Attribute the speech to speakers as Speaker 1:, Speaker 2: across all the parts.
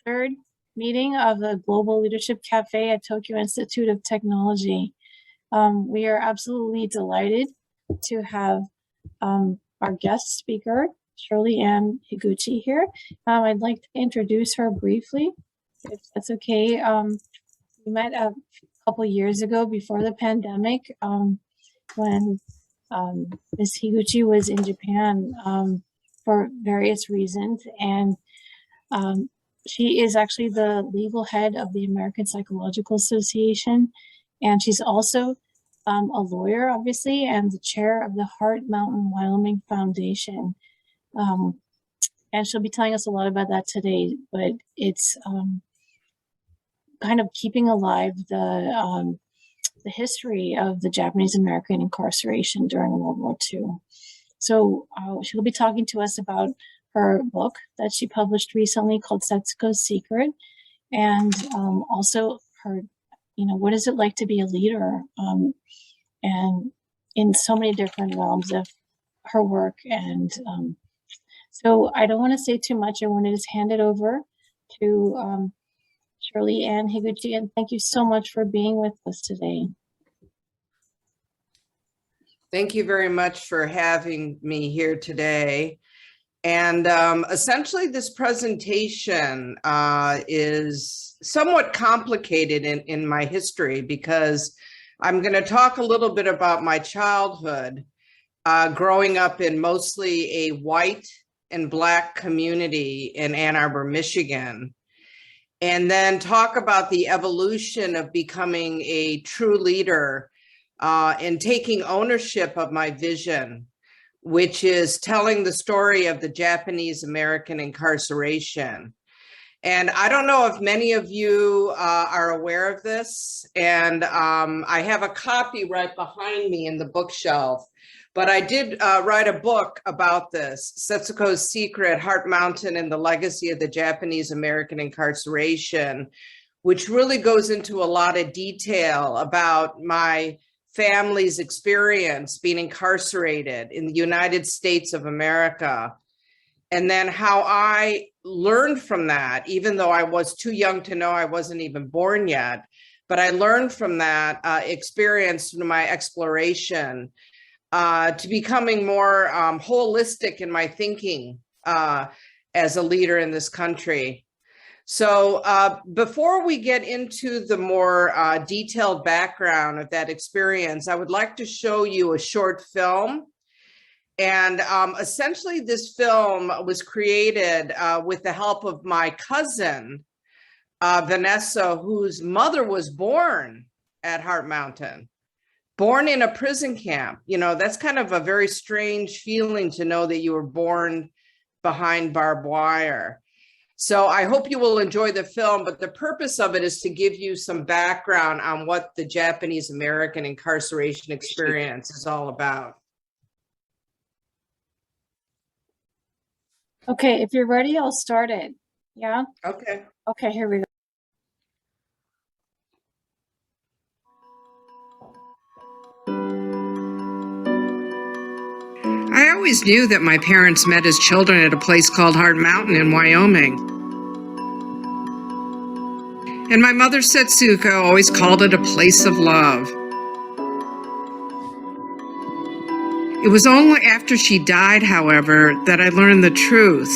Speaker 1: third meeting of the Global Leadership Cafe at Tokyo Institute of Technology. We are absolutely delighted to have our guest speaker, Shirley Ann Higuchi here. I'd like to introduce her briefly, if that's okay. We met a couple years ago before the pandemic when Ms. Higuchi was in Japan for various reasons, and she is actually the legal head of the American Psychological Association, and she's also a lawyer, obviously, and the chair of the Heart Mountain Wyoming Foundation. And she'll be telling us a lot about that today, but it's kind of keeping alive the history of the Japanese American incarceration during World War II. So she'll be talking to us about her book that she published recently called Satsuki's Secret, and also her, what is it like to be a leader, and in so many different realms of her work. And so I don't want to say too much. I want to just hand it over to Shirley Ann Higuchi, and thank you so much for being with us today.
Speaker 2: Thank you very much for having me here today. And essentially this presentation is somewhat complicated in my history, because I'm going to talk a little bit about my childhood, growing up in mostly a white and Black community in Ann Arbor, Michigan, and then talk about the evolution of becoming a true leader and taking ownership of my vision, which is telling the story of the Japanese American incarceration. And I don't know if many of you are aware of this, and I have a copy right behind me in the bookshelf, but I did write a book about this, Satsuki's Secret, Heart Mountain and the Legacy of the Japanese American Incarceration, which really goes into a lot of detail about my family's experience being incarcerated in the United States of America. And then how I learned from that, even though I was too young to know, I wasn't even born yet, but I learned from that experience through my exploration to becoming more holistic in my thinking as a leader in this country. So before we get into the more detailed background of that experience, I would like to show you a short film. And essentially this film was created with the help of my cousin, Vanessa, whose mother was born at Heart Mountain, born in a prison camp. That's kind of a very strange feeling to know that you were born behind barbed wire. So I hope you will enjoy the film, but the purpose of it is to give you some background on what the Japanese American incarceration experience is all about.
Speaker 1: Okay, if you're ready, I'll start it. Yeah?
Speaker 2: Okay.
Speaker 1: Okay, here we go.
Speaker 2: I always knew that my parents met as children at a place called Heart Mountain in Wyoming. And my mother, Satsuki, always called it a place of love. It was only after she died, however, that I learned the truth.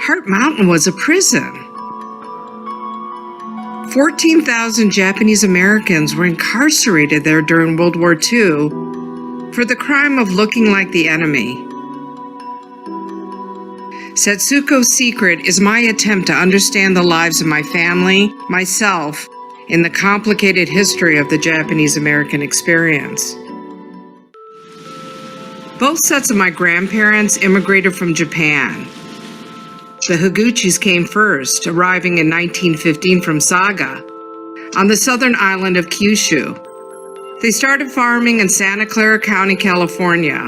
Speaker 2: Heart Mountain was a prison. 14,000 Japanese Americans were incarcerated there during World War II for the crime of looking like the enemy. Satsuki's Secret is my attempt to understand the lives of my family, myself, in the complicated history of the Japanese American experience. Both sets of my grandparents immigrated from Japan. The Higuchis came first, arriving in 1915 from Saga, on the southern island of Kyushu. They started farming in Santa Clara County, California.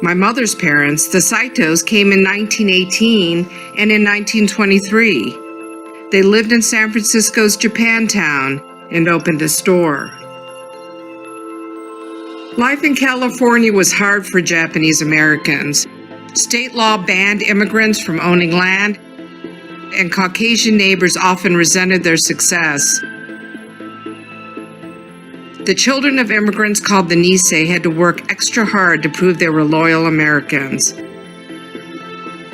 Speaker 2: My mother's parents, the Saitos, came in 1918 and in 1923. They lived in San Francisco's Japantown and opened a store. Life in California was hard for Japanese Americans, State law banned immigrants from owning land, and Caucasian neighbors often resented their success. The children of immigrants called the Nisei had to work extra hard to prove they were loyal Americans.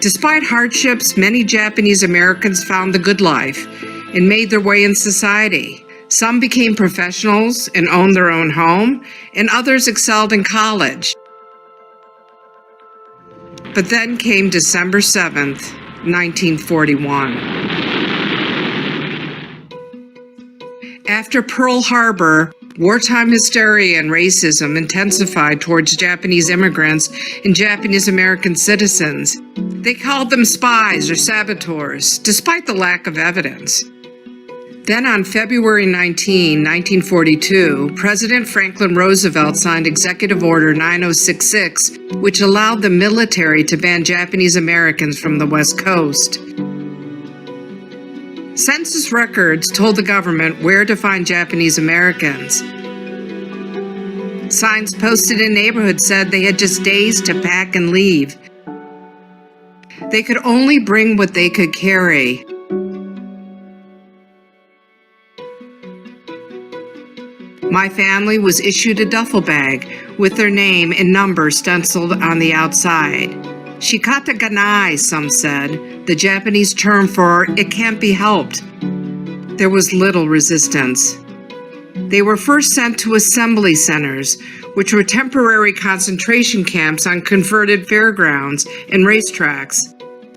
Speaker 2: Despite hardships, many Japanese Americans found the good life and made their way in society. Some became professionals and owned their own home, and others excelled in college. But then came December 7th, 1941. After Pearl Harbor, wartime hysteria and racism intensified towards Japanese immigrants and Japanese American citizens. They called them spies or saboteurs, despite the lack of evidence. Then on February 19, 1942, President Franklin Roosevelt signed Executive Order 9066, which allowed the military to ban Japanese Americans from the West Coast. Census records told the government where to find Japanese Americans. Signs posted in neighborhoods said they had just days to pack and leave. They could only bring what they could carry. My family was issued a duffel bag with their name and number stenciled on the outside. Shikata ganai, some said, the Japanese term for "it can't be helped." There was little resistance. They were first sent to assembly centers, which were temporary concentration camps on converted fairgrounds and racetracks.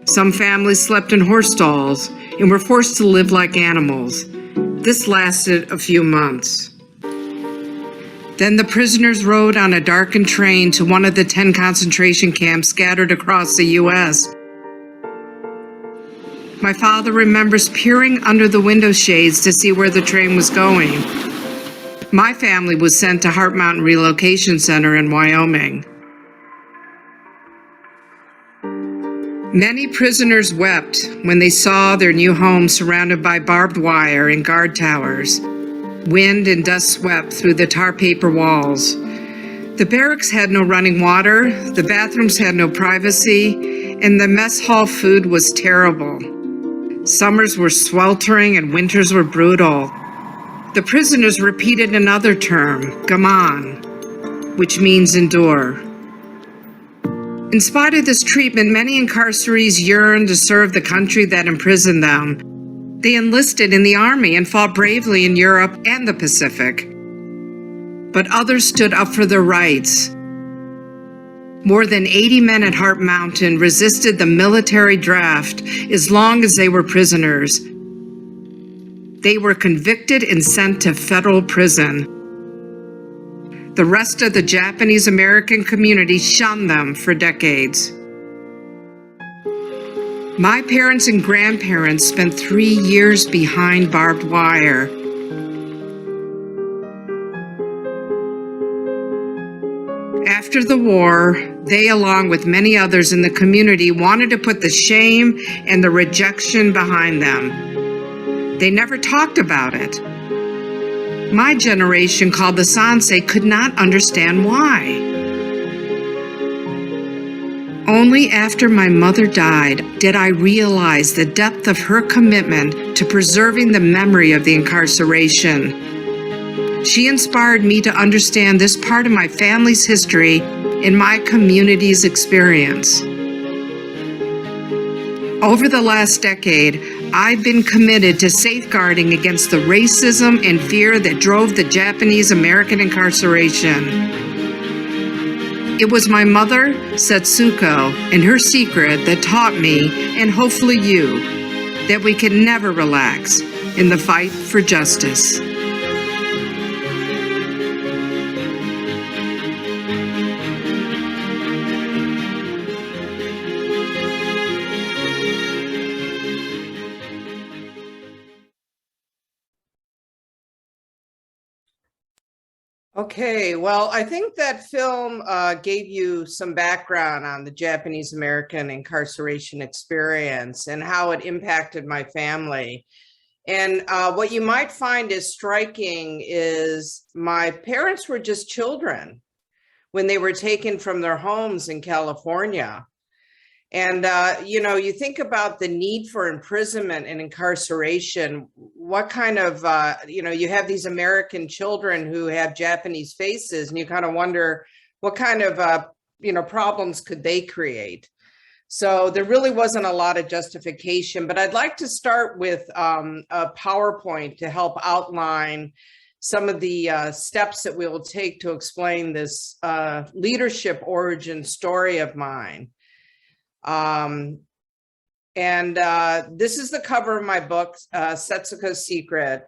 Speaker 2: Some families slept in horse stalls and were forced to live like animals. This lasted a few months. Then the prisoners rode on a darkened train to one of the 10 concentration camps scattered across the U.S. My father remembers peering under the window shades to see where the train was going. My family was sent to Heart Mountain Relocation Center in Wyoming. Many prisoners wept when they saw their new home surrounded by barbed wire and guard towers. Wind and dust swept through the tar paper walls. The barracks had no running water, the bathrooms had no privacy, and the mess hall food was terrible. Summers were sweltering and winters were brutal. The prisoners repeated another term, gaman, which means endure. In spite of this treatment, many incarcerees yearned to serve the country that imprisoned them. They enlisted in the army and fought bravely in Europe and the Pacific. But others stood up for their rights. More than 80 men at Heart Mountain resisted the military draft as long as they were prisoners. They were convicted and sent to federal prison. The rest of the Japanese American community shunned them for decades. My parents and grandparents spent 3 years behind barbed wire. After the war, they, along with many others in the community, wanted to put the shame and the rejection behind them. They never talked about it. My generation, called the Sansei, could not understand why. Only after my mother died did I realize the depth of her commitment to preserving the memory of the incarceration. She inspired me to understand this part of my family's history and my community's experience. Over the last decade, I've been committed to safeguarding against the racism and fear that drove the Japanese American incarceration. It was my mother, Satsuko, and her secret that taught me, and hopefully you, that we can never relax in the fight for justice. Okay, well, I think that film gave you some background on the Japanese American incarceration experience and how it impacted my family. And what you might find is striking is my parents were just children when they were taken from their homes in California. And, you know, you think about the need for imprisonment and incarceration, what kind of, you know, you have these American children who have Japanese faces, and you kind of wonder what kind of, you know, problems could they create? So there really wasn't a lot of justification, but I'd like to start with a PowerPoint to help outline some of the steps that we will take to explain this leadership origin story of mine. This is the cover of my book, Setsuko's Secret.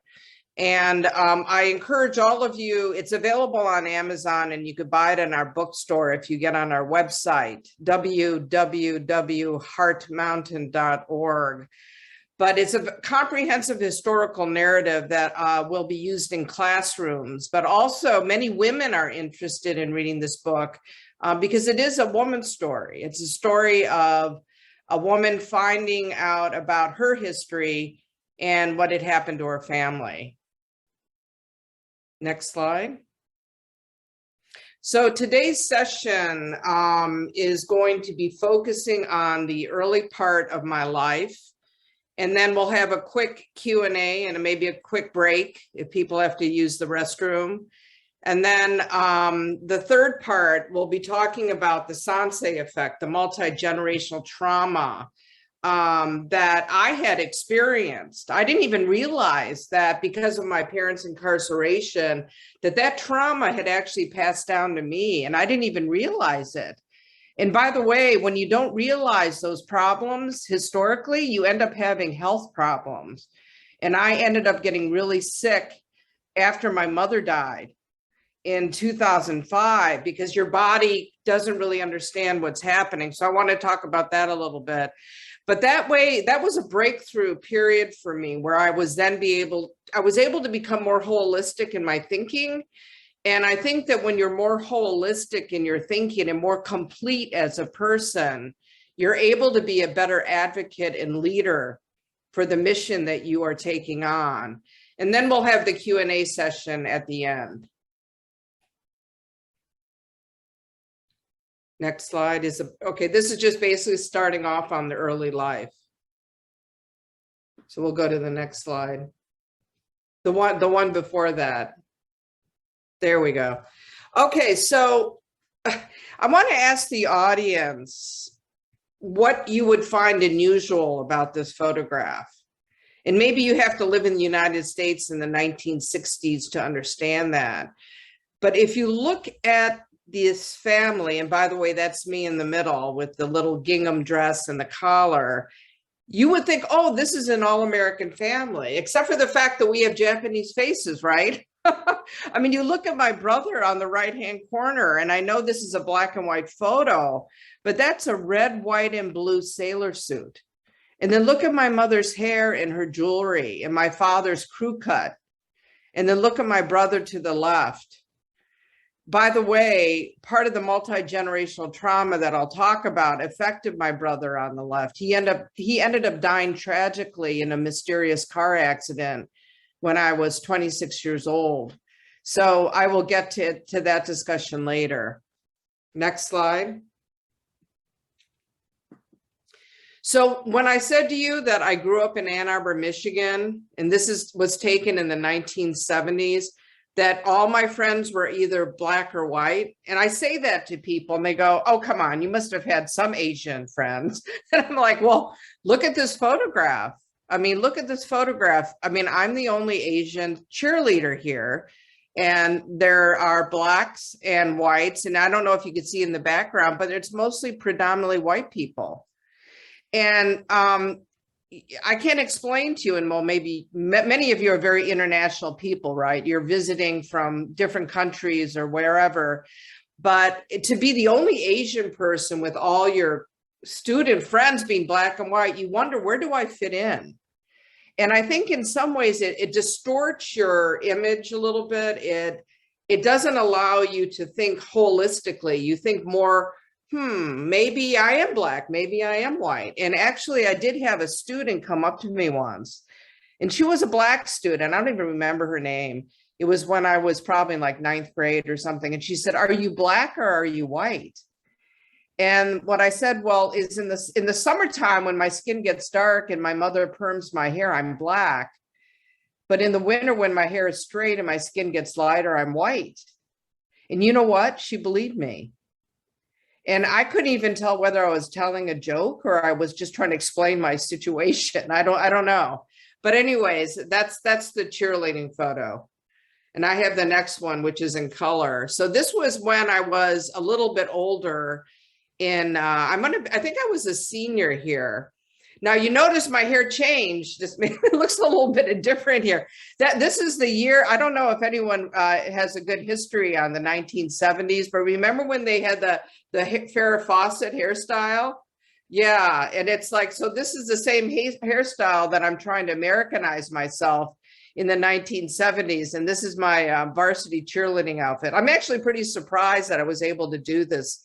Speaker 2: And I encourage all of you, it's available on Amazon, and you could buy it in our bookstore if you get on our website, www.heartmountain.org. But it's a comprehensive historical narrative that will be used in classrooms, but also many women are interested in reading this book because it is a woman's story. It's a story of a woman finding out about her history and what had happened to her family. Next slide. So today's session is going to be focusing on the early part of my life, and then we'll have a quick Q&A and maybe a quick break if people have to use the restroom. And then the third part, we'll be talking about the Sance Effect, the multi-generational trauma that I had experienced. I didn't even realize that because of my parents' incarceration, that trauma had actually passed down to me, and I didn't even realize it. And by the way, when you don't realize those problems historically, you end up having health problems. And I ended up getting really sick after my mother died in 2005, because your body doesn't really understand what's happening. So I want to talk about that a little bit. But that was a breakthrough period for me, where I was able to become more holistic in my thinking. And I think that when you're more holistic in your thinking and more complete as a person, you're able to be a better advocate and leader for the mission that you are taking on. And then we'll have the Q&A session at the end. Next slide is, okay, this is just basically starting off on the early life. So we'll go to the next slide. The one before that. There we go. Okay, so I want to ask the audience what you would find unusual about this photograph. And maybe you have to live in the United States in the 1960s to understand that. But if you look at this family, and by the way, that's me in the middle with the little gingham dress and the collar, you would think, oh, this is an all-American family, except for the fact that we have Japanese faces, right? I mean, you look at my brother on the right-hand corner, and I know this is a black and white photo, but that's a red, white, and blue sailor suit. And then look at my mother's hair and her jewelry, and my father's crew cut. And then look at my brother to the left. By the way, part of the multi-generational trauma that I'll talk about affected my brother on the left. He ended up dying tragically in a mysterious car accident when I was 26 years old. So I will get to that discussion later. Next slide. So when I said to you that I grew up in Ann Arbor, Michigan, and this was taken in the 1970s, that all my friends were either black or white. And I say that to people and they go, oh, come on, you must have had some Asian friends. And I'm like, well, look at this photograph. I mean, look at this photograph. I mean, I'm the only Asian cheerleader here. And there are blacks and whites. And I don't know if you could see in the background, but it's mostly predominantly white people. And I can't explain to you, and well, maybe many of you are very international people, right? You're visiting from different countries or wherever, but to be the only Asian person with all your student friends being black and white, you wonder, where do I fit in? And I think in some ways it distorts your image a little bit. It doesn't allow you to think holistically. You think more, maybe I am black, maybe I am white. And actually, I did have a student come up to me once, and she was a black student. I don't even remember her name. It was when I was probably in like 9th grade or something. And she said, are you black or are you white? And what I said, well, is in the summertime when my skin gets dark and my mother perms my hair, I'm black. But in the winter when my hair is straight and my skin gets lighter, I'm white. And you know what? She believed me. And I couldn't even tell whether I was telling a joke or I was just trying to explain my situation. I don't know. But anyways, that's the cheerleading photo. And I have the next one, which is in color. So this was when I was a little bit older in, I think I was a senior here. Now you notice my hair changed. It looks a little bit different here. This is the year, I don't know if anyone has a good history on the 1970s, but remember when they had the Farrah Fawcett hairstyle? Yeah, and it's like, so this is the same hairstyle that I'm trying to Americanize myself in the 1970s. And this is my varsity cheerleading outfit. I'm actually pretty surprised that I was able to do this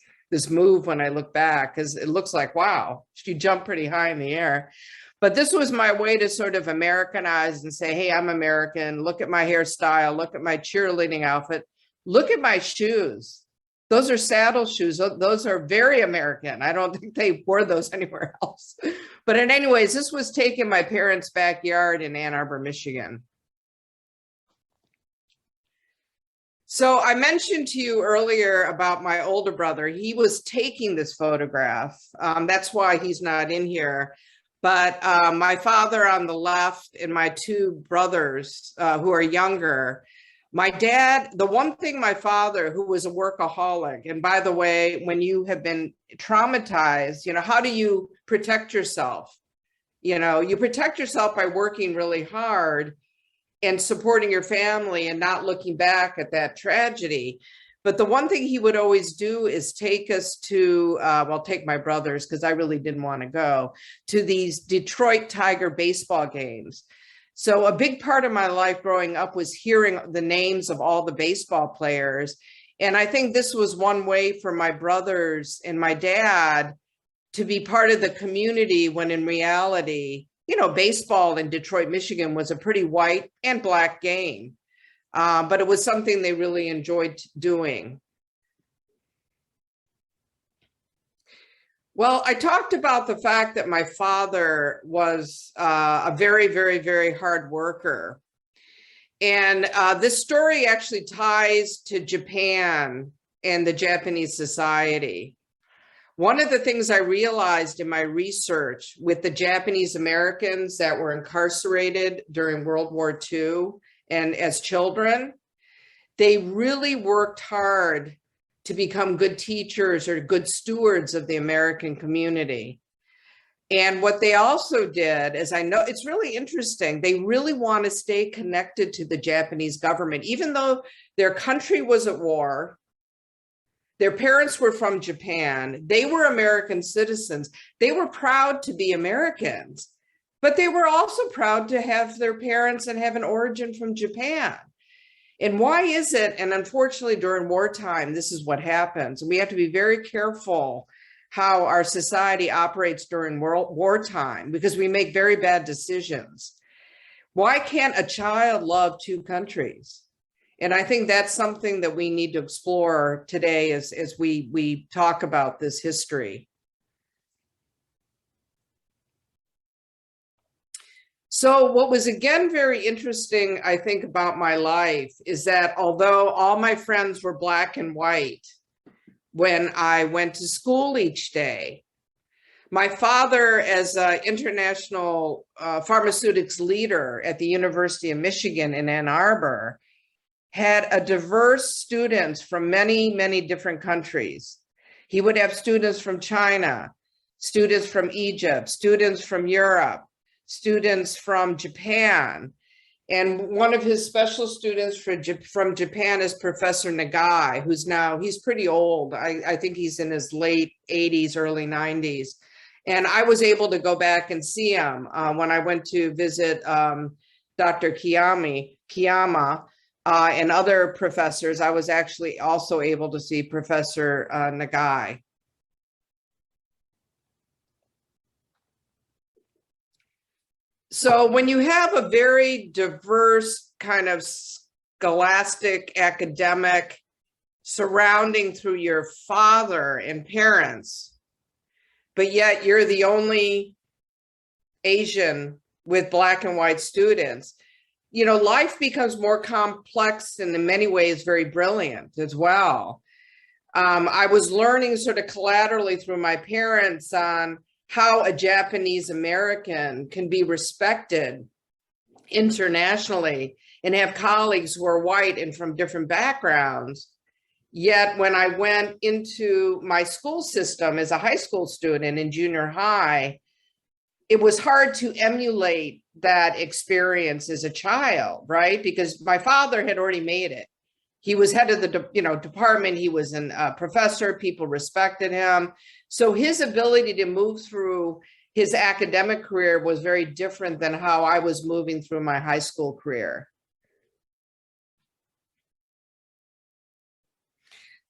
Speaker 2: move when I look back, because it looks like, wow, she jumped pretty high in the air. But this was my way to sort of Americanize and say, hey, I'm American. Look at my hairstyle. Look at my cheerleading outfit. Look at my shoes. Those are saddle shoes. Those are very American. I don't think they wore those anywhere else. But anyways, this was taken in my parents' backyard in Ann Arbor, Michigan. So I mentioned to you earlier about my older brother. He was taking this photograph. That's why he's not in here. But my father on the left and my two brothers who are younger. My dad, the one thing my father, who was a workaholic, and by the way, when you have been traumatized, how do you protect yourself? You protect yourself by working really hard and supporting your family and not looking back at that tragedy. But the one thing he would always do is take us to, take my brothers, because I really didn't want to go, to these Detroit Tiger baseball games. So a big part of my life growing up was hearing the names of all the baseball players. And I think this was one way for my brothers and my dad to be part of the community, when in reality, baseball in Detroit, Michigan was a pretty white and black game, but it was something they really enjoyed doing. Well, I talked about the fact that my father was a very, very, very hard worker. And this story actually ties to Japan and the Japanese society. One of the things I realized in my research with the Japanese Americans that were incarcerated during World War II and as children, they really worked hard to become good teachers or good stewards of the American community. And what they also did, as I know, it's really interesting, they really want to stay connected to the Japanese government, even though their country was at war. Their parents were from Japan. They were American citizens. They were proud to be Americans, but they were also proud to have their parents and have an origin from Japan. And why is it? And unfortunately, during wartime, this is what happens. We have to be very careful how our society operates during wartime, because we make very bad decisions. Why can't a child love two countries? And I think that's something that we need to explore today as we talk about this history. So what was again very interesting, I think, about my life is that although all my friends were black and white when I went to school each day, my father, as an international pharmaceutics leader at the University of Michigan in Ann Arbor, had a diverse students from many, many different countries. He would have students from China, students from Egypt, students from Europe, students from Japan. And one of his special students from Japan is Professor Nagai, he's pretty old. I think he's in his late 80s, early 90s. And I was able to go back and see him when I went to visit Dr. Kiyama and other professors. I was actually also able to see Professor Nagai. So when you have a very diverse kind of scholastic academic surrounding through your father and parents, but yet you're the only Asian with Black and white students. You know, life becomes more complex and in many ways very brilliant as well. I was learning sort of collaterally through my parents on how a Japanese American can be respected internationally and have colleagues who are white and from different backgrounds. Yet when I went into my school system as a high school student in junior high, it was hard to emulate that experience as a child, right? Because my father had already made it. He was head of the department. He was a professor. People respected him. So his ability to move through his academic career was very different than how I was moving through my high school career.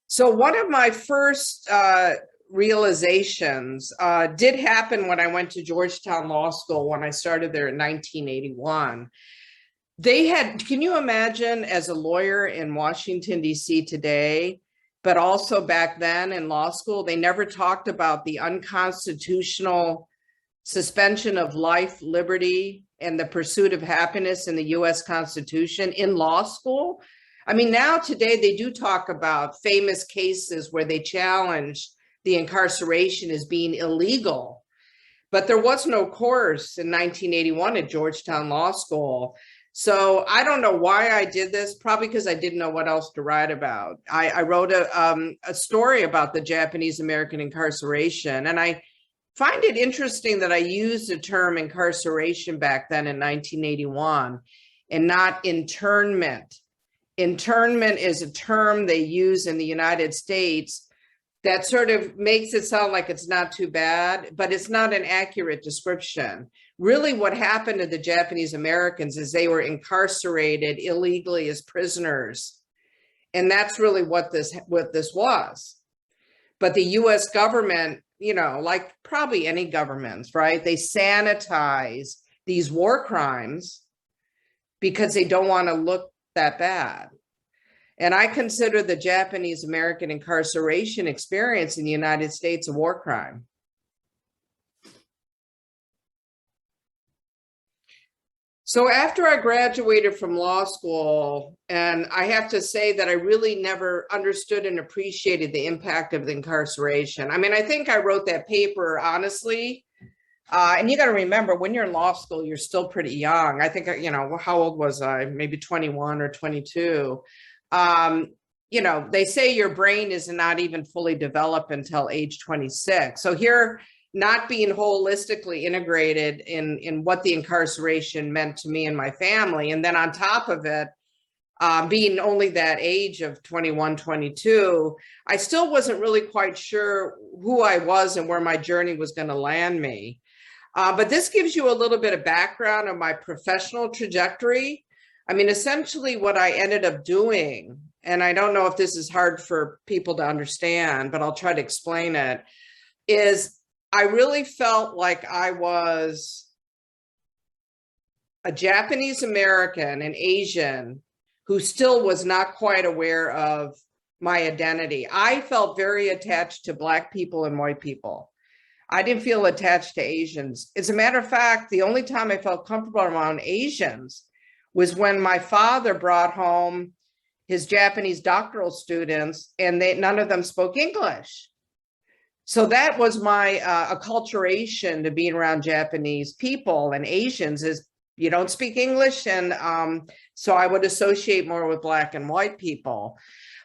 Speaker 2: So one of my first realizations did happen when I went to Georgetown Law School when I started there in 1981. They had, can you imagine as a lawyer in Washington, D.C. today, but also back then in law school, they never talked about the unconstitutional suspension of life, liberty, and the pursuit of happiness in the U.S. Constitution in law school. I mean, now today they do talk about famous cases where they challenge the incarceration as being illegal, but there was no course in 1981 at Georgetown Law School. So I don't know why I did this, probably because I didn't know what else to write about. I wrote a story about the Japanese American incarceration, and I find it interesting that I used the term incarceration back then in 1981 and not internment. Internment is a term they use in the United States that sort of makes it sound like it's not too bad, but it's not an accurate description. Really what happened to the Japanese Americans is they were incarcerated illegally as prisoners. And that's really what this was. But the US government, you know, like probably any governments, right? They sanitize these war crimes because they don't want to look that bad. And I consider the Japanese American incarceration experience in the United States a war crime. So after I graduated from law school, and I have to say that I really never understood and appreciated the impact of the incarceration. I mean, I think I wrote that paper honestly. And you got to remember, when you're in law school, you're still pretty young. I think, you know, how old was I? Maybe 21 or 22. You know, they say your brain is not even fully developed until age 26. So here, not being holistically integrated in what the incarceration meant to me and my family. And then on top of it, being only that age of 21, 22, I still wasn't really quite sure who I was and where my journey was going to land me. But this gives you a little bit of background on my professional trajectory. I mean, essentially what I ended up doing, and I don't know if this is hard for people to understand, but I'll try to explain it, is I really felt like I was a Japanese American, an Asian, who still was not quite aware of my identity. I felt very attached to Black people and white people. I didn't feel attached to Asians. As a matter of fact, the only time I felt comfortable around Asians was when my father brought home his Japanese doctoral students and none of them spoke English. So that was my acculturation to being around Japanese people and Asians is you don't speak English. And so I would associate more with Black and white people.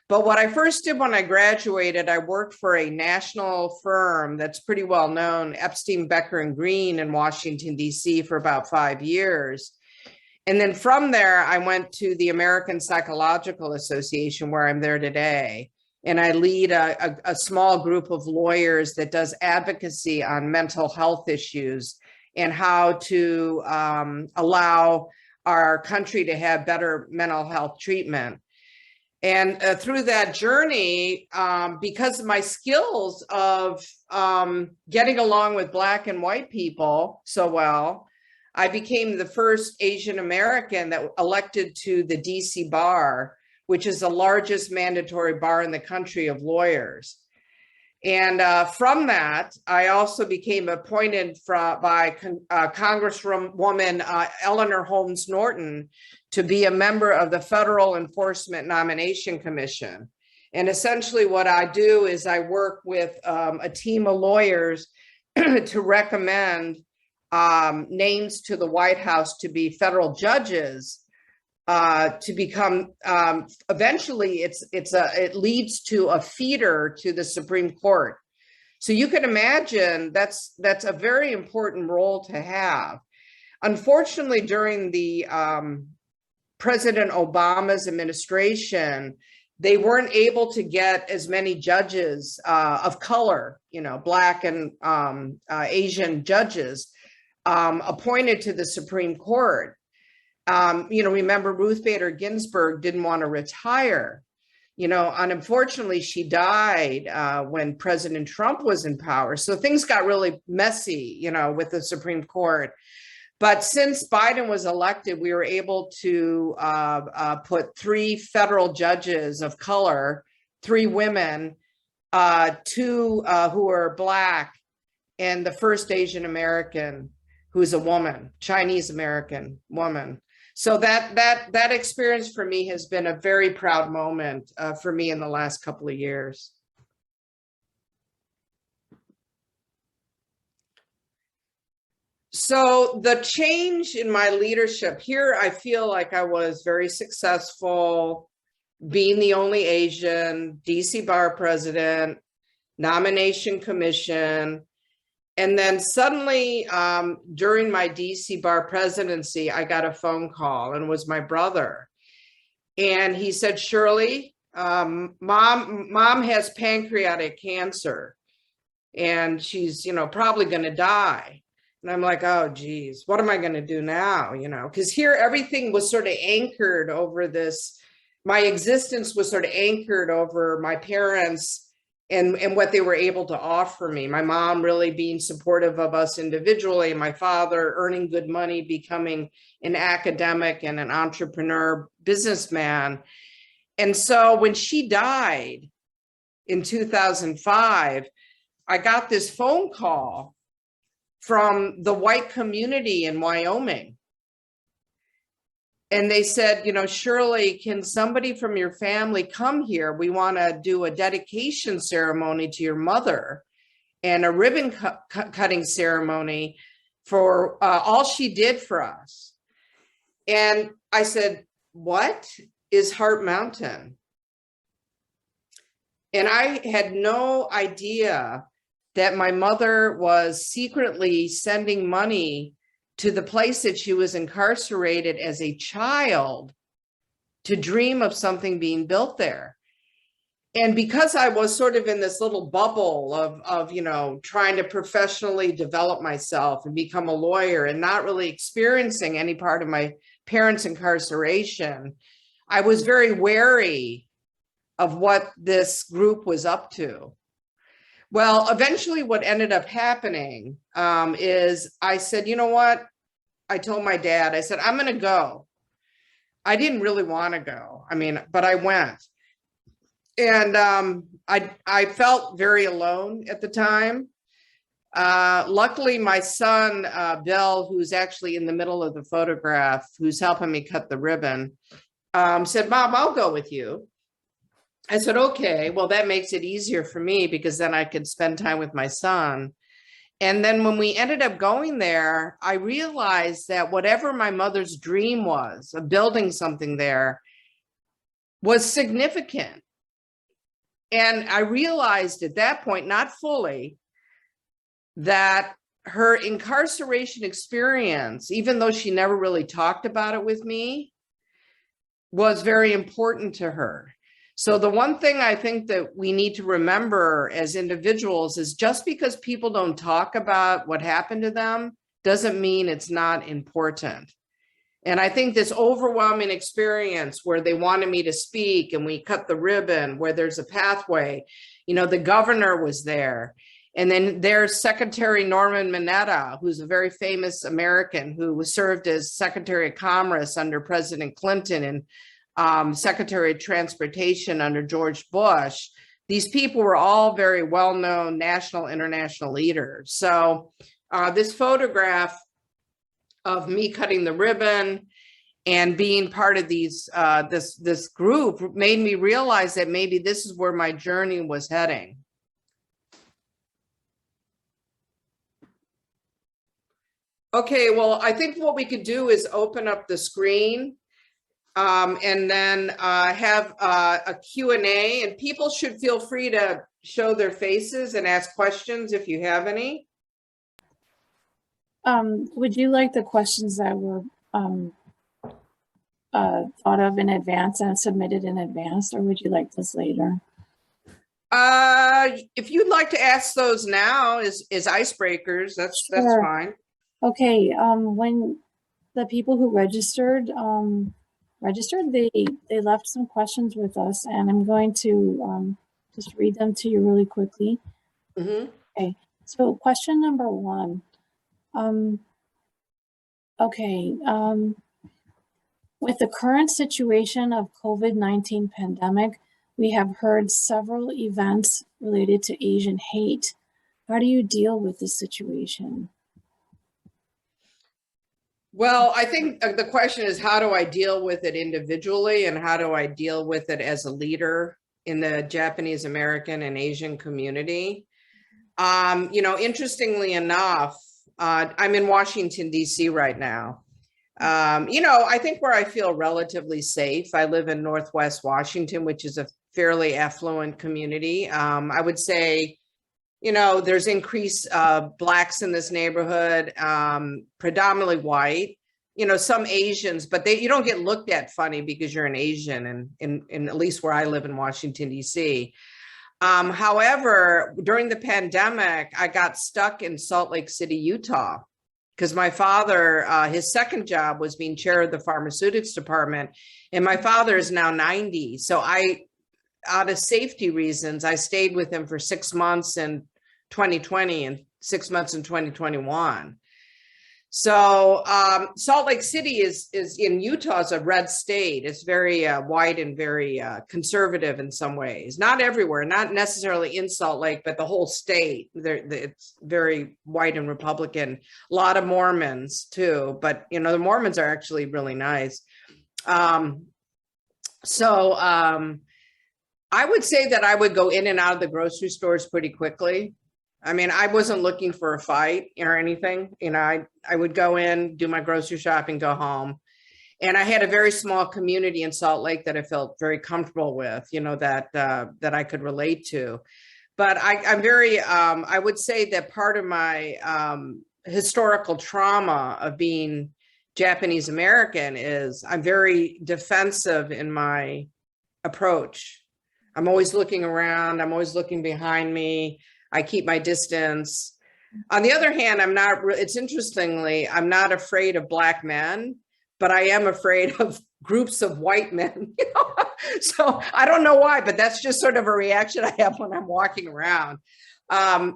Speaker 2: But what I first did when I graduated, I worked for a national firm that's pretty well known, Epstein, Becker and Green in Washington, D.C. for about 5 years. And then from there, I went to the American Psychological Association, where I'm there today. And I lead a small group of lawyers that does advocacy on mental health issues and how to allow our country to have better mental health treatment. And through that journey, because of my skills of getting along with Black and white people so well, I became the first Asian American that elected to the DC bar, which is the largest mandatory bar in the country of lawyers. And from that, I also became appointed by Congresswoman Eleanor Holmes Norton to be a member of the Federal Enforcement Nomination Commission. And essentially what I do is I work with a team of lawyers to recommend names to the White House to be federal judges to become, eventually it leads to a feeder to the Supreme Court. So you can imagine that's a very important role to have. Unfortunately, during the President Obama's administration, they weren't able to get as many judges of color, Black and Asian judges appointed to the Supreme Court. Remember Ruth Bader Ginsburg didn't want to retire, and unfortunately she died when President Trump was in power. So things got really messy, with the Supreme Court. But since Biden was elected, we were able to put 3 federal judges of color, 3 women, 2 who are Black, and the first Asian American who's a woman, Chinese American woman. So that experience for me has been a very proud moment for me in the last couple of years. So the change in my leadership here, I feel like I was very successful being the only Asian, DC Bar President, nomination commission. And then suddenly during my DC Bar presidency, I got a phone call, and it was my brother. And he said, Shirley, mom has pancreatic cancer and she's, probably going to die. And I'm like, oh, geez, what am I going to do now? Because here everything was sort of anchored over this. My existence was sort of anchored over my parents and what they were able to offer me. My mom really being supportive of us individually, my father earning good money, becoming an academic and an entrepreneur businessman. And so when she died in 2005, I got this phone call from the white community in Wyoming. And they said, Shirley, can somebody from your family come here? We want to do a dedication ceremony to your mother and a ribbon cutting ceremony for all she did for us. And I said, what is Heart Mountain? And I had no idea that my mother was secretly sending money to the place that she was incarcerated as a child to dream of something being built there. And because I was sort of in this little bubble of trying to professionally develop myself and become a lawyer and not really experiencing any part of my parents' incarceration, I was very wary of what this group was up to. Well, eventually what ended up happening is I said, you know what? I told my dad, I said, I'm going to go. I didn't really want to go. But I went. And I felt very alone at the time. Luckily, my son, Bill, who's actually in the middle of the photograph, who's helping me cut the ribbon, said, Mom, I'll go with you. I said, okay, well, that makes it easier for me because then I could spend time with my son. And then when we ended up going there, I realized that whatever my mother's dream was of building something there was significant. And I realized at that point, not fully, that her incarceration experience, even though she never really talked about it with me, was very important to her. So the one thing I think that we need to remember as individuals is just because people don't talk about what happened to them doesn't mean it's not important. And I think this overwhelming experience where they wanted me to speak and we cut the ribbon, where there's a pathway, the governor was there. And then there's Secretary Norman Mineta, who's a very famous American who served as Secretary of Commerce under President Clinton and Secretary of Transportation under George Bush. these people were all very well-known national, international leaders. So this photograph of me cutting the ribbon and being part of these this group made me realize that maybe this is where my journey was heading. Okay, well, I think what we could do is open up the screen and then have a Q&A, and people should feel free to show their faces and ask questions if you have any.
Speaker 1: Would you like the questions that were thought of in advance and submitted in advance, or would you like this later?
Speaker 2: If you'd like to ask those now as icebreakers, that's fine.
Speaker 1: Okay, when the people who registered, they left some questions with us, and I'm going to just read them to you really quickly.
Speaker 2: Mm-hmm.
Speaker 1: Okay, so question number one. With the current situation of COVID-19 pandemic, we have heard several events related to Asian hate. How do you deal with this situation?
Speaker 2: Well, I think the question is, how do I deal with it individually, and how do I deal with it as a leader in the Japanese American and Asian community? You know, interestingly enough, I'm in Washington, D.C. right now. You know, I think where I feel relatively safe, I live in Northwest Washington, which is a fairly affluent community. I would say, you know, there's increased Blacks in this neighborhood, predominantly white, you know, some Asians, but you don't get looked at funny because you're an Asian, and in at least where I live in Washington, D.C. However, during the pandemic, I got stuck in Salt Lake City, Utah, because my father, his second job was being chair of the pharmaceutics department, and my father is now 90. So out of safety reasons, I stayed with him for 6 months in 2020 and 6 months in 2021. So Salt Lake City is in Utah is a red state. It's very white and very conservative in some ways. Not everywhere, not necessarily in Salt Lake, but the whole state. It's very white and Republican. A lot of Mormons too, but you know the Mormons are actually really nice. I would say that I would go in and out of the grocery stores pretty quickly. I mean, I wasn't looking for a fight or anything. You know, I would go in, do my grocery shopping, go home. And I had a very small community in Salt Lake that I felt very comfortable with, you know, that I could relate to. But I'm very, I would say that part of my historical trauma of being Japanese American is I'm very defensive in my approach. I'm always looking around. I'm always looking behind me. I keep my distance. On the other hand, it's interestingly, I'm not afraid of Black men, but I am afraid of groups of white men. You know? So I don't know why, but that's just sort of a reaction I have when I'm walking around.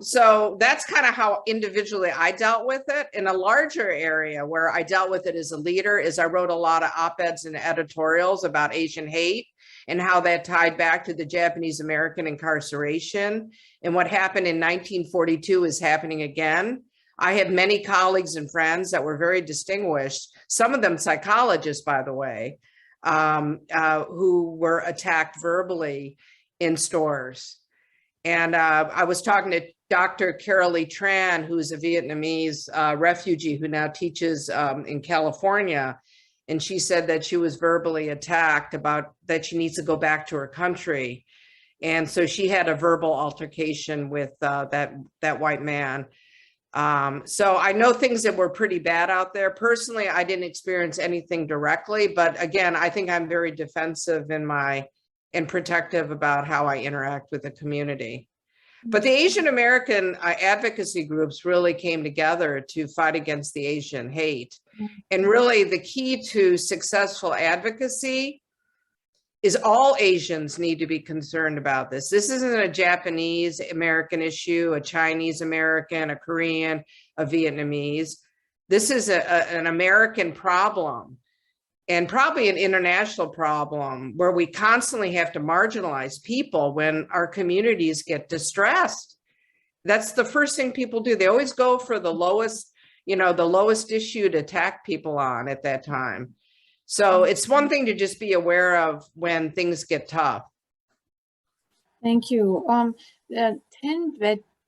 Speaker 2: So that's kind of how individually I dealt with it. In a larger area where I dealt with it as a leader is I wrote a lot of op-eds and editorials about Asian hate and how that tied back to the Japanese American incarceration. And what happened in 1942 is happening again. I have many colleagues and friends that were very distinguished, some of them psychologists, by the way, who were attacked verbally in stores. And I was talking to Dr. Carolee Tran, who's a Vietnamese refugee who now teaches in California. And she said that she was verbally attacked about that she needs to go back to her country. And so she had a verbal altercation with that white man. So I know things that were pretty bad out there. Personally, I didn't experience anything directly, but again, I think I'm very defensive and protective about how I interact with the community. But the Asian American advocacy groups really came together to fight against the Asian hate. And really the key to successful advocacy is all Asians need to be concerned about this. This isn't a Japanese American issue, a Chinese American, a Korean, a Vietnamese. This is an American problem. and probably an international problem where we constantly have to marginalize people when our communities get distressed. That's the first thing people do. They always go for the lowest, the lowest issue to attack people on at that time. So it's one thing to just be aware of when things get tough.
Speaker 1: Thank you.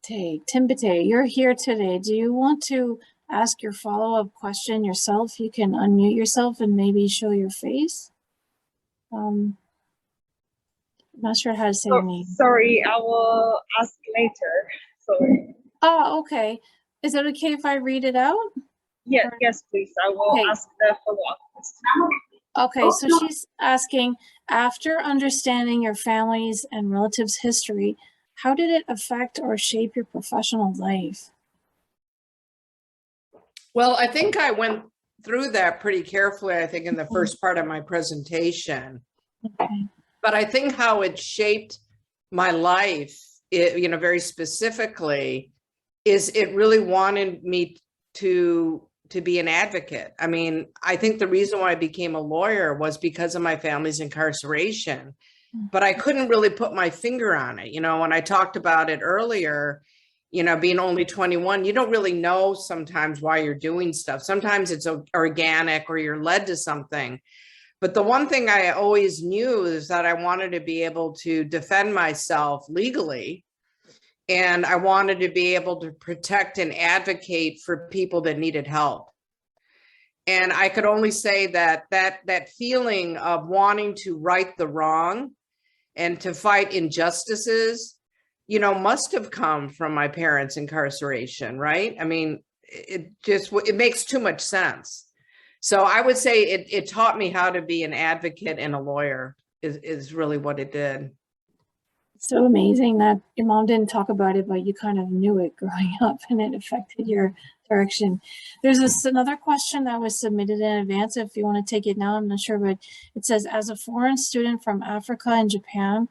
Speaker 1: Timbete, you're here today. Do you want to ask your follow-up question yourself? You can unmute yourself and maybe show your face. I'm not sure how to say your name.
Speaker 3: Sorry, I will ask later. Sorry.
Speaker 1: Oh, okay. Is it okay if I read it out?
Speaker 3: Yes, please. I will ask the follow-up question.
Speaker 1: Okay, so she's asking, after understanding your family's and relatives' history, how did it affect or shape your professional life?
Speaker 2: Well, I think I went through that pretty carefully, I think, in the first part of my presentation.
Speaker 1: Okay.
Speaker 2: But I think how it shaped my life, very specifically, is it really wanted me to be an advocate. I mean, I think the reason why I became a lawyer was because of my family's incarceration, but I couldn't really put my finger on it. When I talked about it earlier, being only 21, you don't really know sometimes why you're doing stuff. Sometimes it's organic or you're led to something. But the one thing I always knew is that I wanted to be able to defend myself legally. And I wanted to be able to protect and advocate for people that needed help. And I could only say that feeling of wanting to right the wrong and to fight injustices, must have come from my parents' incarceration, right? I mean, it makes too much sense. So I would say it taught me how to be an advocate and a lawyer is really what it did.
Speaker 1: So amazing that your mom didn't talk about it, but you kind of knew it growing up and it affected your direction. There's another question that was submitted in advance. If you want to take it now, I'm not sure, but it says, as a foreign student from Africa and Japan,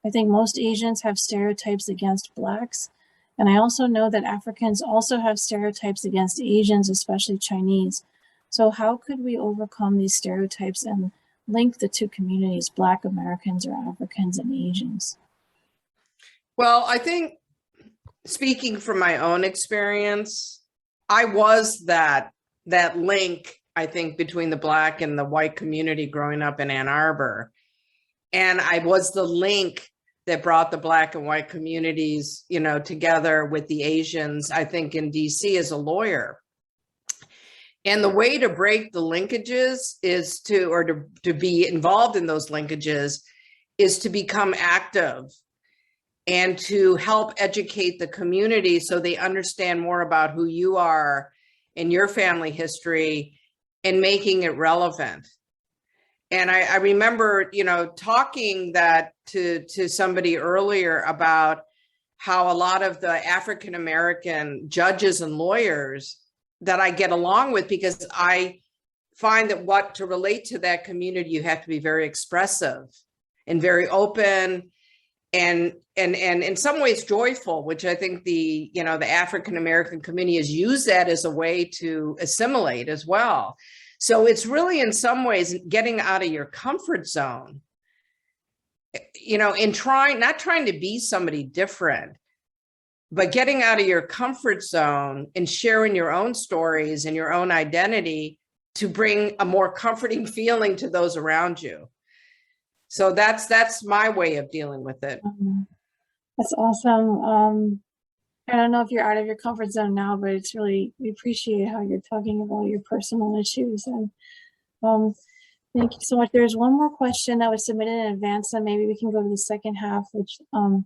Speaker 1: I think most Asians have stereotypes against Blacks. And I also know that Africans also have stereotypes against Asians, especially Chinese. So how could we overcome these stereotypes and link the two communities, Black Americans or Africans and Asians?
Speaker 2: Well, I think speaking from my own experience, I was that link, I think, between the Black and the white community growing up in Ann Arbor. And I was the link that brought the Black and white communities, together with the Asians, I think, in DC as a lawyer. And the way to break the linkages is to be involved in those linkages is to become active and to help educate the community so they understand more about who you are and your family history and making it relevant. And I remember, talking that to somebody earlier about how a lot of the African-American judges and lawyers that I get along with, because I find that to relate to that community, you have to be very expressive and very open and in some ways joyful, which I think the African-American community has used that as a way to assimilate as well. So it's really, in some ways, getting out of your comfort zone, in not trying to be somebody different, but getting out of your comfort zone and sharing your own stories and your own identity to bring a more comforting feeling to those around you. So that's my way of dealing with it.
Speaker 1: That's awesome. I don't know if you're out of your comfort zone now, but it's really, we appreciate how you're talking about your personal issues. And thank you so much. There's one more question that was submitted in advance, and maybe we can go to the second half, which I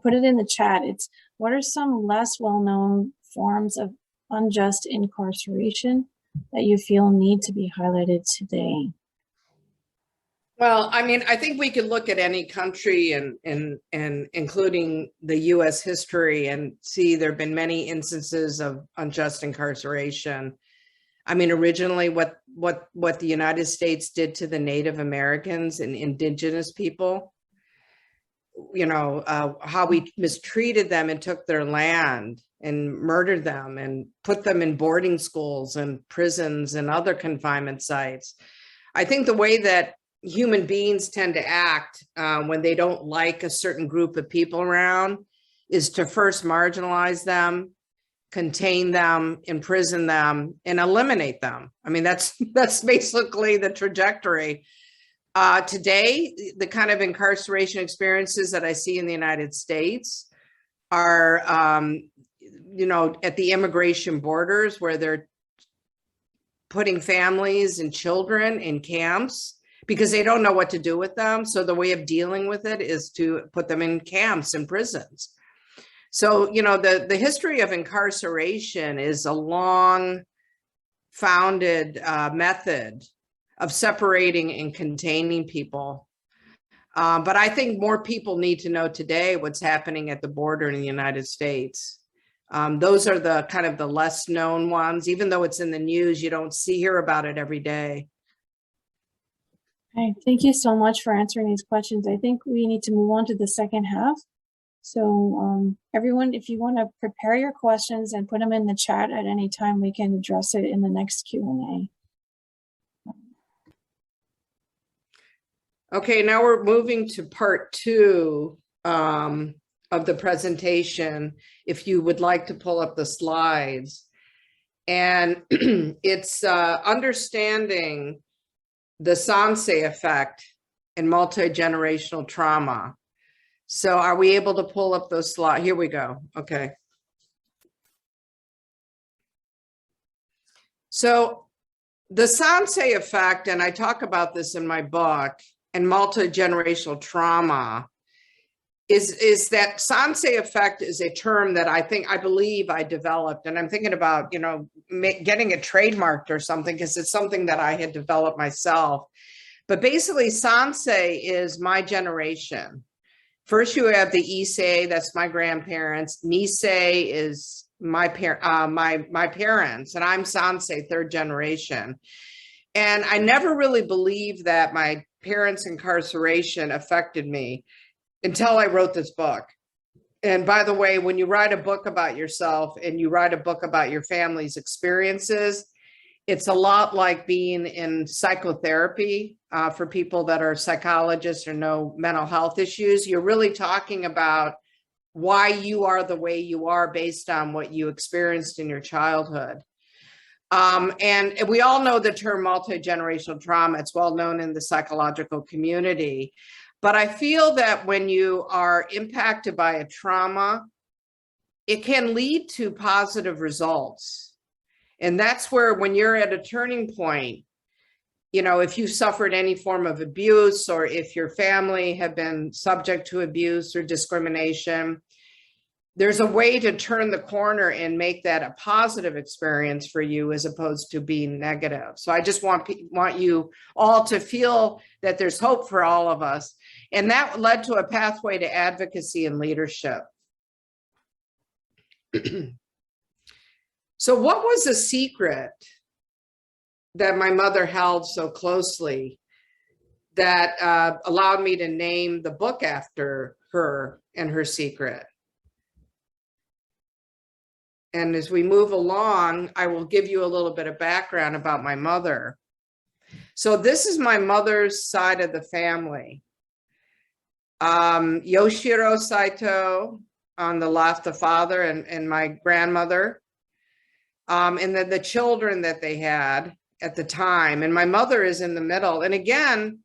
Speaker 1: put it in the chat. It's, what are some less well-known forms of unjust incarceration that you feel need to be highlighted today?
Speaker 2: Well, I mean, I think we could look at any country and including the US history and see there have been many instances of unjust incarceration. I mean, originally what the United States did to the Native Americans and indigenous people, how we mistreated them and took their land and murdered them and put them in boarding schools and prisons and other confinement sites. I think the way that human beings tend to act when they don't like a certain group of people around is to first marginalize them, contain them, imprison them, and eliminate them. I mean, that's basically the trajectory. Today, the kind of incarceration experiences that I see in the United States are, at the immigration borders, where they're putting families and children in camps because they don't know what to do with them. So the way of dealing with it is to put them in camps and prisons. So, the history of incarceration is a long founded method of separating and containing people. But I think more people need to know today what's happening at the border in the United States. Those are the kind of the less known ones. Even though it's in the news, you don't hear about it every day.
Speaker 1: Okay, thank you so much for answering these questions. I think we need to move on to the second half. So everyone, if you want to prepare your questions and put them in the chat at any time, we can address it in the next Q&A.
Speaker 2: Okay, now we're moving to part 2 of the presentation, if you would like to pull up the slides. And it's understanding the Sance Effect and multi-generational trauma. So are we able to pull up those slides? Here we go. Okay. So the Sance Effect, and I talk about this in my book, and multi-generational trauma is that Sance Effect is a term that I believe I developed, and I'm thinking about, getting it trademarked or something, because it's something that I had developed myself. But basically, Sance is my generation. First, you have the Issei, that's my grandparents. Nisei is my parents, and I'm Sance, 3rd generation. And I never really believed that my parents' incarceration affected me until I wrote this book. And by the way, when you write a book about yourself and you write a book about your family's experiences, it's a lot like being in psychotherapy for people that are psychologists or know mental health issues. You're really talking about why you are the way you are based on what you experienced in your childhood. And we all know the term multi-generational trauma. It's well known in the psychological community. But I feel that when you are impacted by a trauma, it can lead to positive results. And that's where, when you're at a turning point, if you suffered any form of abuse, or if your family have been subject to abuse or discrimination, there's a way to turn the corner and make that a positive experience for you as opposed to being negative. So I just want you all to feel that there's hope for all of us. And that led to a pathway to advocacy and leadership. So what was the secret that my mother held so closely that allowed me to name the book after her and her secret? And as we move along, I will give you a little bit of background about my mother. So this is my mother's side of the family. Yoshiro Saito on the left, the father, and my grandmother. And then the children that they had at the time. And my mother is in the middle. And again,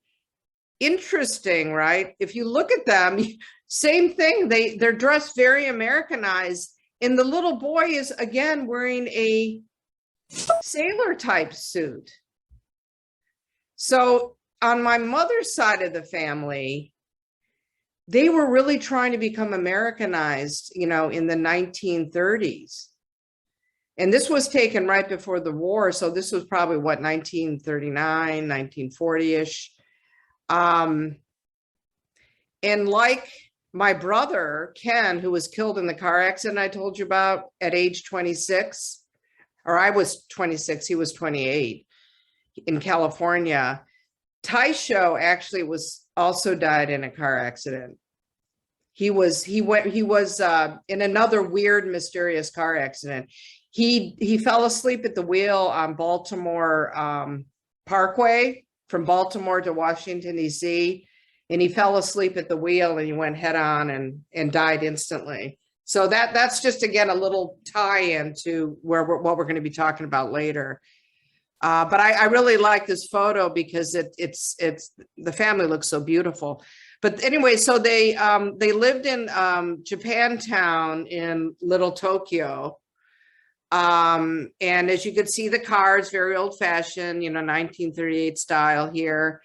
Speaker 2: interesting, right? If you look at them, same thing. They're dressed very Americanized. And the little boy is, again, wearing a sailor type suit. So on my mother's side of the family, they were really trying to become Americanized, in the 1930s. And this was taken right before the war. So this was probably 1939, 1940-ish. And like my brother, Ken, who was killed in the car accident I told you about at age 26, or I was 26, he was 28 in California. Taisho actually also died in a car accident. He was in another weird, mysterious car accident. He fell asleep at the wheel on Baltimore Parkway from Baltimore to Washington, D.C., and he fell asleep at the wheel and he went head on and died instantly. So that's just, again, a little tie-in to what we're going to be talking about later. But I really like this photo because it's the family looks so beautiful. But anyway, so they lived in Japantown in Little Tokyo. And as you could see, the cars, very old fashioned, 1938 style here.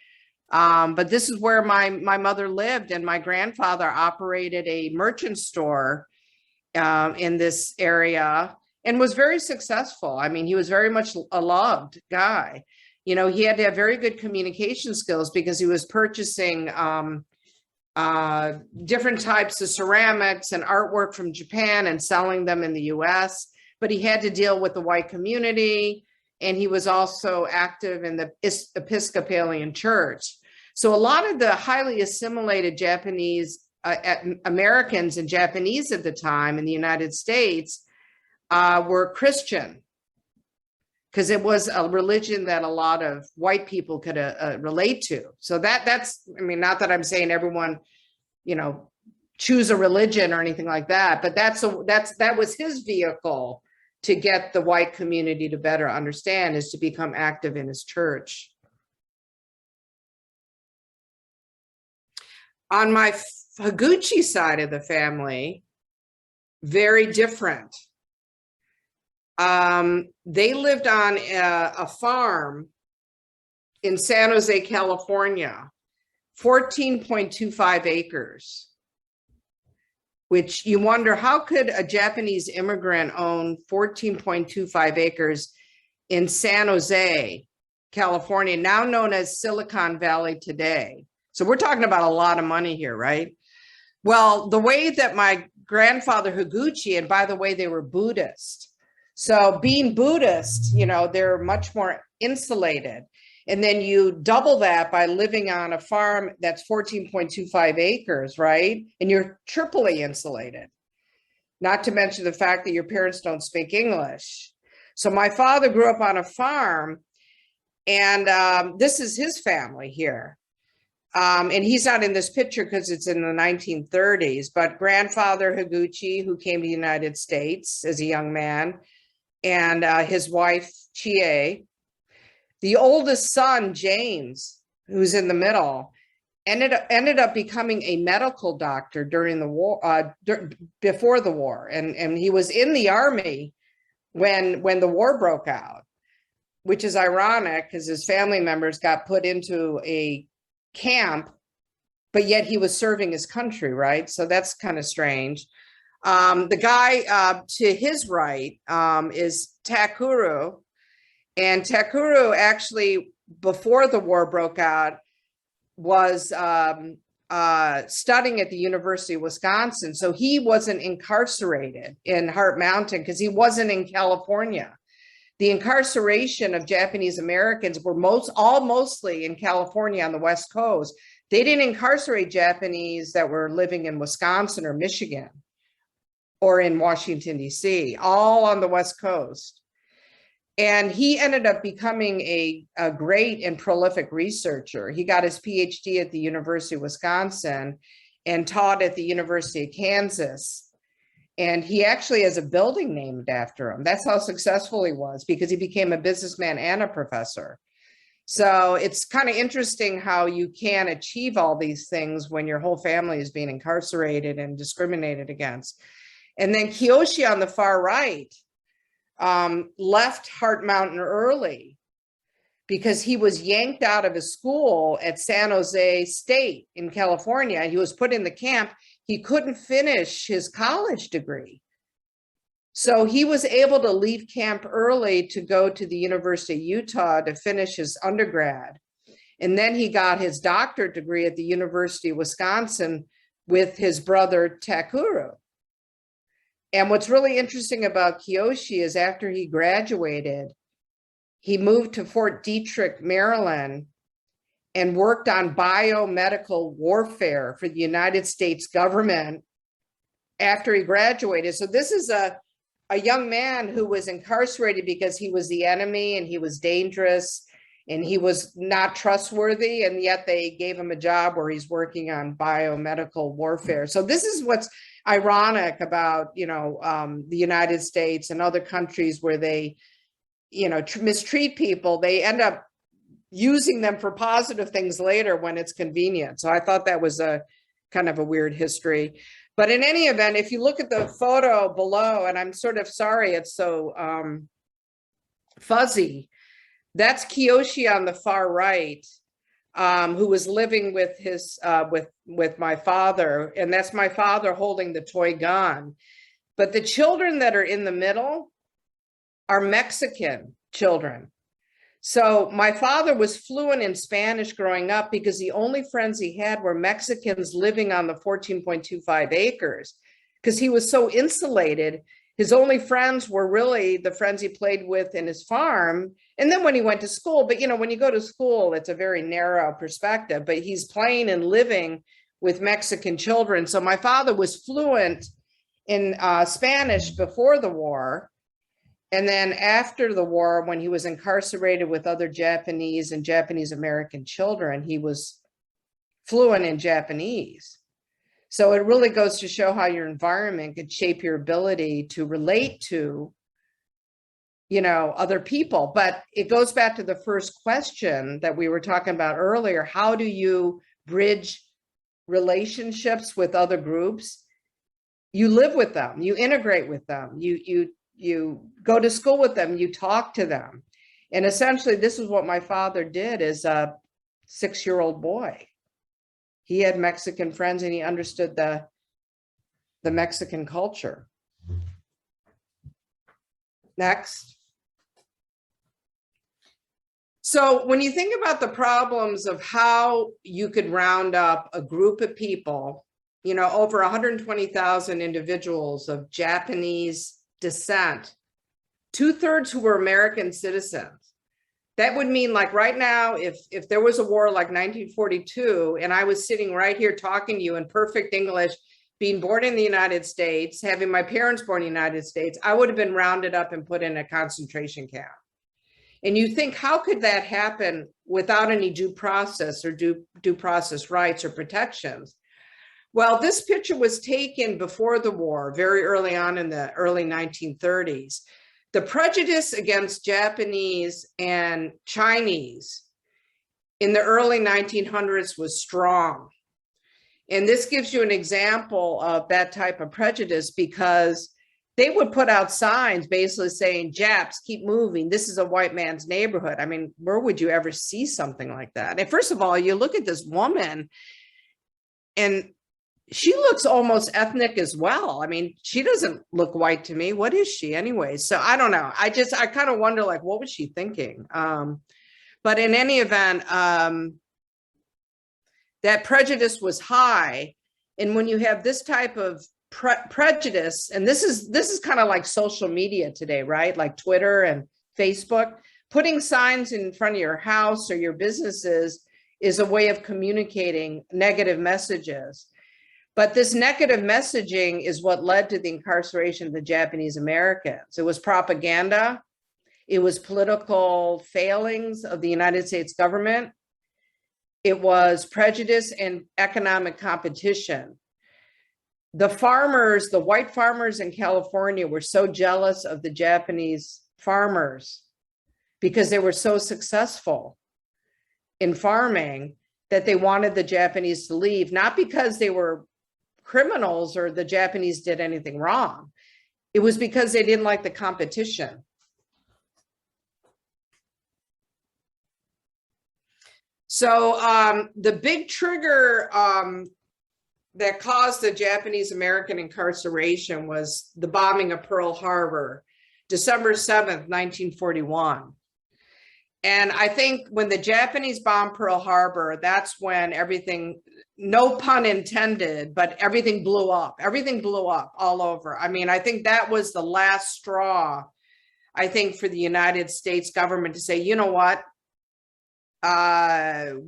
Speaker 2: But this is where my mother lived, and my grandfather operated a merchant store in this area and was very successful. I mean, he was very much a loved guy. He had to have very good communication skills because he was purchasing different types of ceramics and artwork from Japan and selling them in the US. But he had to deal with the white community, and he was also active in the Episcopalian Church. So a lot of the highly assimilated Japanese Americans and Japanese at the time in the United States were Christian, because it was a religion that a lot of white people could relate to. So that's, I mean, not that I'm saying everyone, choose a religion or anything like that, but that was his vehicle to get the white community to better understand, is to become active in his church. On my Higuchi side of the family, very different. They lived on a farm in San Jose, California, 14.25 acres. Which you wonder, how could a Japanese immigrant own 14.25 acres in San Jose, California, now known as Silicon Valley today? So we're talking about a lot of money here, right? Well, the way that my grandfather Higuchi, and by the way, they were Buddhist. So being Buddhist, they're much more insulated. And then you double that by living on a farm that's 14.25 acres, right? And you're triply insulated. Not to mention the fact that your parents don't speak English. So my father grew up on a farm, and this is his family here. And he's not in this picture because it's in the 1930s, but grandfather Higuchi, who came to the United States as a young man, and his wife, Chie. The oldest son, James, who's in the middle, ended up becoming a medical doctor during the war, before the war. And he was in the army when the war broke out, which is ironic because his family members got put into a camp, but yet he was serving his country, right? So that's kind of strange. The guy to his right is Takuru. And Takuru actually, before the war broke out, was studying at the University of Wisconsin. So he wasn't incarcerated in Heart Mountain because he wasn't in California. The incarceration of Japanese Americans were mostly in California on the West Coast. They didn't incarcerate Japanese that were living in Wisconsin or Michigan or in Washington, D.C., all on the West Coast. And he ended up becoming a great and prolific researcher. He got his PhD at the University of Wisconsin and taught at the University of Kansas. And he actually has a building named after him. That's how successful he was, because he became a businessman and a professor. So it's kind of interesting how you can achieve all these things when your whole family is being incarcerated and discriminated against. And then Kiyoshi on the far right left Heart Mountain early because he was yanked out of his school at San Jose State in California. He was put in the camp. He couldn't finish his college degree. So he was able to leave camp early to go to the University of Utah to finish his undergrad. And then he got his doctorate degree at the University of Wisconsin with his brother Takuru. And what's really interesting about Kiyoshi is after he graduated, he moved to Fort Detrick, Maryland, and worked on biomedical warfare for the United States government after he graduated. So this is a young man who was incarcerated because he was the enemy and he was dangerous. and he was not trustworthy, and yet they gave him a job where he's working on biomedical warfare. So this is what's ironic about, the United States and other countries where they, mistreat people. They end up using them for positive things later when it's convenient. So I thought that was a kind of a weird history. But in any event, if you look at the photo below, and I'm sort of sorry it's so fuzzy, that's Kiyoshi on the far right, who was living with his with my father, and that's my father holding the toy gun. But the children that are in the middle are Mexican children. So my father was fluent in Spanish growing up because the only friends he had were Mexicans living on the 14.25 acres, because he was so insulated. His only friends were really the friends he played with in his farm. And then when he went to school, but when you go to school, it's a very narrow perspective, but he's playing and living with Mexican children. So my father was fluent in Spanish before the war. And then after the war, when he was incarcerated with other Japanese and Japanese American children, he was fluent in Japanese. So it really goes to show how your environment could shape your ability to relate to, other people. But it goes back to the first question that we were talking about earlier. How do you bridge relationships with other groups? You live with them, you integrate with them, you go to school with them, you talk to them. And essentially, this is what my father did as a 6-year-old boy. He had Mexican friends and he understood the Mexican culture. Next. So when you think about the problems of how you could round up a group of people, over 120,000 individuals of Japanese descent, 2/3 who were American citizens. That would mean, like right now, if there was a war like 1942 and I was sitting right here talking to you in perfect English, being born in the United States, having my parents born in the United States, I would have been rounded up and put in a concentration camp. And you think, how could that happen without any due process or due process rights or protections? Well, this picture was taken before the war, very early on in the early 1930s. The prejudice against Japanese and Chinese in the early 1900s was strong. And this gives you an example of that type of prejudice, because they would put out signs basically saying, Japs, keep moving. This is a white man's neighborhood. I mean, where would you ever see something like that? And first of all, you look at this woman and she looks almost ethnic as well. I mean, she doesn't look white to me. What is she anyway? So I don't know. I kind of wonder, like, what was she thinking? But in any event, that prejudice was high. And when you have this type of prejudice, and this is kind of like social media today, right? Like Twitter and Facebook, putting signs in front of your house or your businesses is a way of communicating negative messages. But this negative messaging is what led to the incarceration of the Japanese Americans. It was propaganda. It was political failings of the United States government. It was prejudice and economic competition. The farmers, the white farmers in California, were so jealous of the Japanese farmers because they were so successful in farming that they wanted the Japanese to leave, not because they were criminals or the Japanese did anything wrong. It was because they didn't like the competition. So the big trigger that caused the Japanese American incarceration was the bombing of Pearl Harbor, December 7th, 1941. And I think when the Japanese bombed Pearl Harbor, that's when everything, no pun intended, but everything blew up. Everything blew up all over. I mean, I think that was the last straw, I think, for the United States government to say, you know what,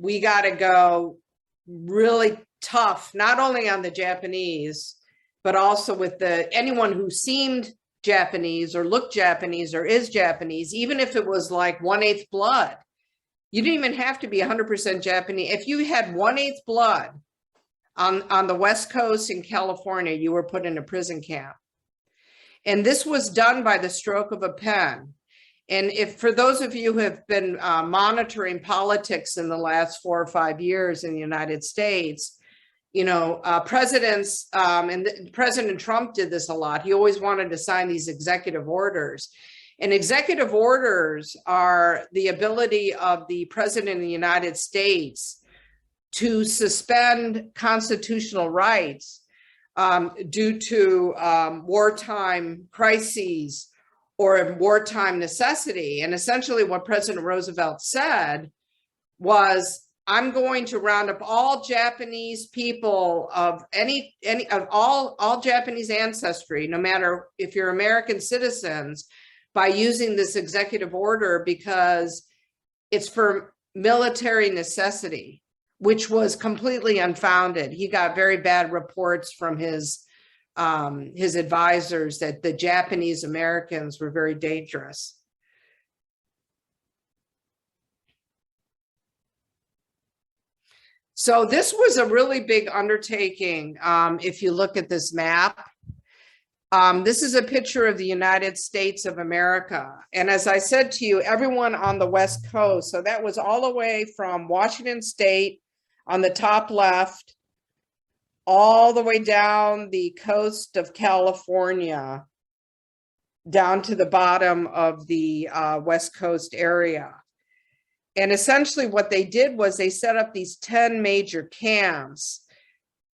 Speaker 2: we got to go really tough, not only on the Japanese, but also with anyone who seemed Japanese or looked Japanese or is Japanese, even if it was like 1/8 blood. You didn't even have to be 100% Japanese. If you had 1/8 blood on the West Coast in California, you were put in a prison camp. And this was done by the stroke of a pen. And if for those of you who have been monitoring politics in the last 4 or 5 years in the United States, you know, presidents, and President Trump did this a lot. He always wanted to sign these executive orders. And executive orders are the ability of the president of the United States to suspend constitutional rights due to wartime crises or wartime necessity. And essentially what President Roosevelt said was, I'm going to round up all Japanese people of all Japanese ancestry, no matter if you're American citizens, by using this executive order because it's for military necessity, which was completely unfounded. He got very bad reports from his advisors that the Japanese Americans were very dangerous. So this was a really big undertaking. If you look at this map, this is a picture of the United States of America. And as I said to you, everyone on the West Coast, so that was all the way from Washington State on the top left, all the way down the coast of California, down to the bottom of the West Coast area. And essentially what they did was they set up these 10 major camps.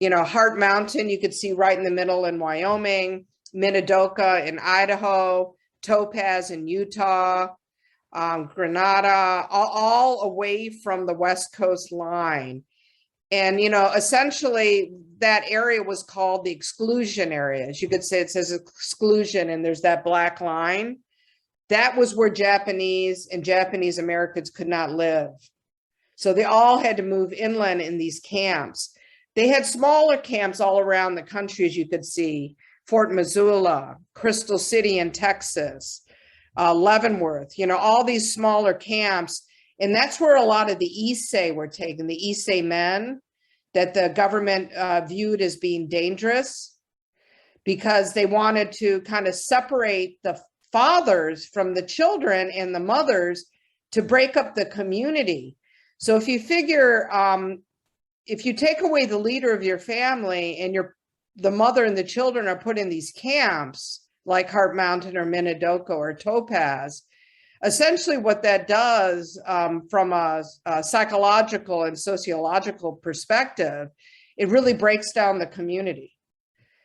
Speaker 2: You know, Heart Mountain, you could see right in the middle in Wyoming, Minidoka in Idaho, Topaz in Utah, Grenada, all away from the West Coast line. And, you know, essentially that area was called the exclusion area. As you could say, it says exclusion and there's that black line. That was where Japanese and Japanese Americans could not live. So they all had to move inland in these camps. They had smaller camps all around the country, as you could see. Fort Missoula, Crystal City in Texas, Leavenworth, you know, all these smaller camps. And that's where a lot of the Issei were taken, the Issei men that the government viewed as being dangerous because they wanted to kind of separate the fathers from the children and the mothers to break up the community. So if you figure, if you take away the leader of your family and the mother and the children are put in these camps like Heart Mountain or Minidoka or Topaz, essentially what that does from a psychological and sociological perspective, it really breaks down the community.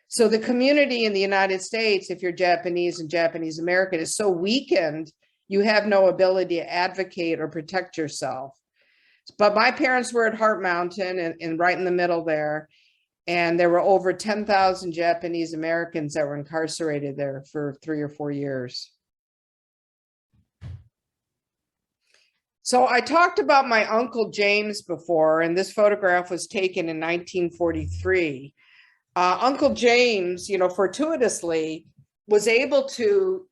Speaker 2: So the community in the United States, if you're Japanese and Japanese American, is so weakened, you have no ability to advocate or protect yourself. But my parents were at Heart Mountain and right in the middle there. And there were over 10,000 Japanese Americans that were incarcerated there for 3 or 4 years. So I talked about my Uncle James before, and this photograph was taken in 1943. Uncle James, you know, fortuitously was able to,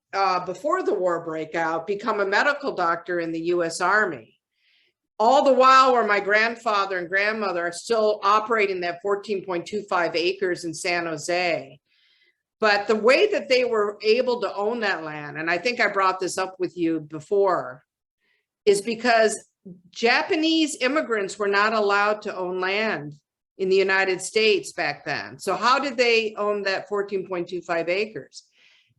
Speaker 2: before the war breakout, become a medical doctor in the US Army. All the while where my grandfather and grandmother are still operating that 14.25 acres in San Jose. But the way that they were able to own that land, and I think I brought this up with you before, is because Japanese immigrants were not allowed to own land in the United States back then. So how did they own that 14.25 acres?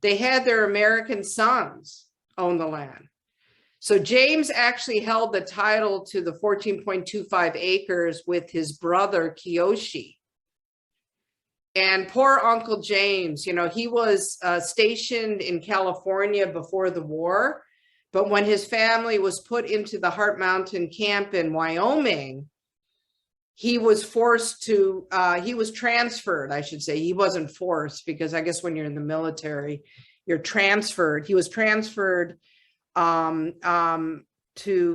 Speaker 2: They had their American sons own the land. So James actually held the title to the 14.25 acres with his brother Kiyoshi. And poor Uncle James, you know, he was stationed in California before the war, but when his family was put into the Heart Mountain camp in Wyoming, he was forced to, he was transferred, I should say. He wasn't forced because I guess when you're in the military, you're transferred. He was transferred to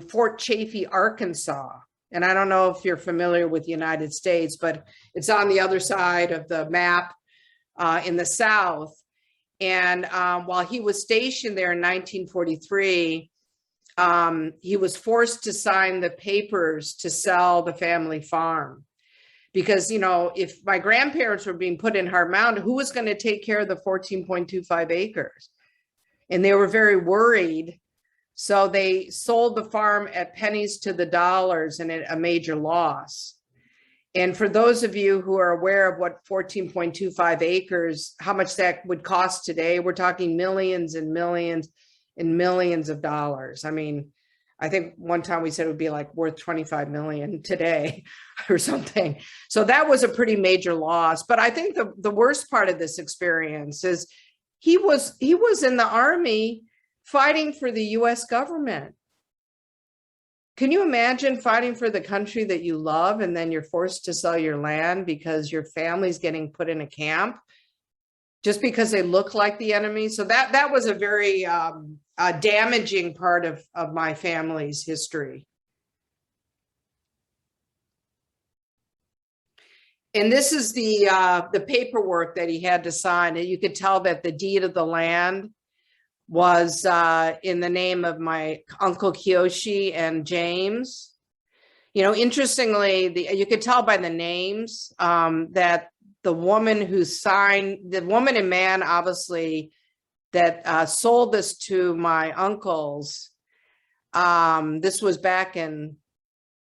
Speaker 2: Fort Chaffee, Arkansas. And I don't know if you're familiar with the United States, but it's on the other side of the map in the South. And while he was stationed there in 1943, he was forced to sign the papers to sell the family farm. Because, you know, if my grandparents were being put in Heart Mountain, who was going to take care of the 14.25 acres? And they were very worried. So they sold the farm at pennies to the dollars and at a major loss. And for those of you who are aware of what 14.25 acres, how much that would cost today, we're talking millions and millions and millions of dollars. I mean, I think one time we said it would be like worth 25 million today or something. So that was a pretty major loss. But I think the worst part of this experience is he was in the Army fighting for the US government. Can you imagine fighting for the country that you love and then you're forced to sell your land because your family's getting put in a camp just because they look like the enemy? So that was a very damaging part of my family's history. And this is the paperwork that he had to sign. And you could tell that the deed of the land was in the name of my Uncle Kiyoshi and James. You know, interestingly, you could tell by the names that the woman who signed, the woman and man, obviously, that sold this to my uncles. This was back in,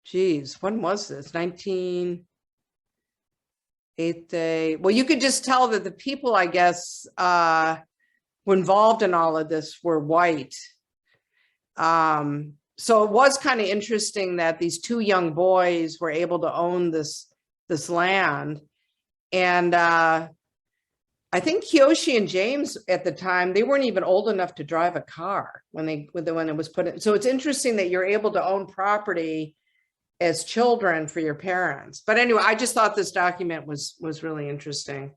Speaker 2: geez, when was this? 1980. Well, you could just tell that the people, I guess, were involved in all of this were white. So it was kind of interesting that these two young boys were able to own this land. And I think Kiyoshi and James at the time, they weren't even old enough to drive a car when it was put in. So it's interesting that you're able to own property as children for your parents. But anyway, I just thought this document was really interesting.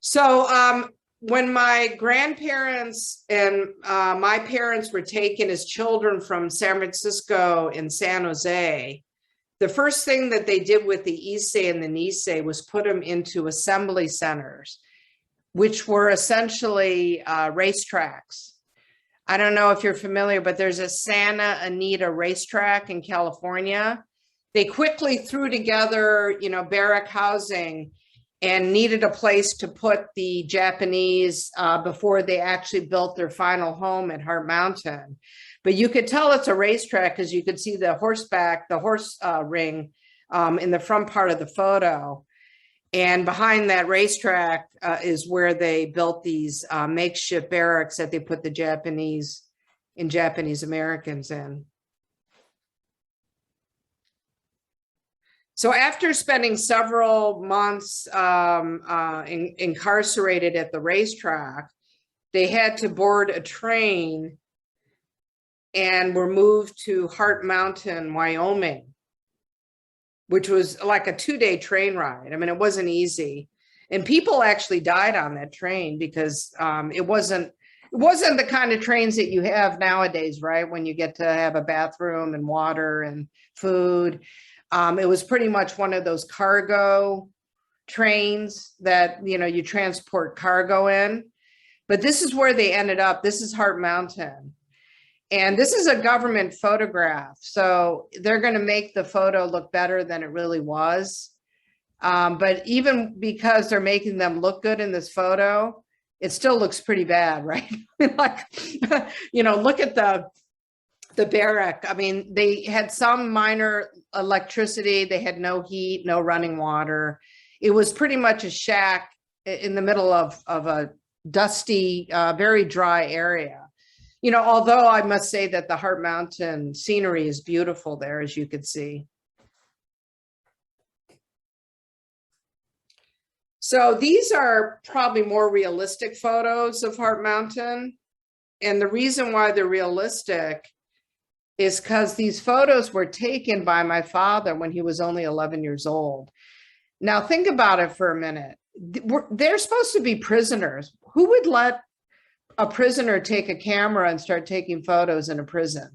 Speaker 2: So when my grandparents and my parents were taken as children from San Francisco and San Jose, the first thing that they did with the Issei and the Nisei was put them into assembly centers, which were essentially racetracks. I don't know if you're familiar, but there's a Santa Anita racetrack in California. They quickly threw together, you know, barrack housing and needed a place to put the Japanese before they actually built their final home at Heart Mountain. But you could tell it's a racetrack because you could see the horse ring in the front part of the photo. And behind that racetrack is where they built these makeshift barracks that they put the Japanese and Japanese Americans in. So after spending several months incarcerated at the racetrack, they had to board a train and were moved to Heart Mountain, Wyoming, which was like a 2-day train ride. I mean, it wasn't easy. And people actually died on that train because it wasn't the kind of trains that you have nowadays, right? When you get to have a bathroom and water and food. It was pretty much one of those cargo trains that, you know, you transport cargo in. But this is where they ended up. This is Heart Mountain. And this is a government photograph. So they're going to make the photo look better than it really was. But even because they're making them look good in this photo, it still looks pretty bad, right? Like, you know, look at the barrack. I mean, they had some minor electricity. They had no heat, no running water. It was pretty much a shack in the middle of a dusty, very dry area. You know, although I must say that the Heart Mountain scenery is beautiful there, as you could see. So these are probably more realistic photos of Heart Mountain. And the reason why they're realistic is because these photos were taken by my father when he was only 11 years old. Now think about it for a minute. They're supposed to be prisoners. Who would let a prisoner take a camera and start taking photos in a prison?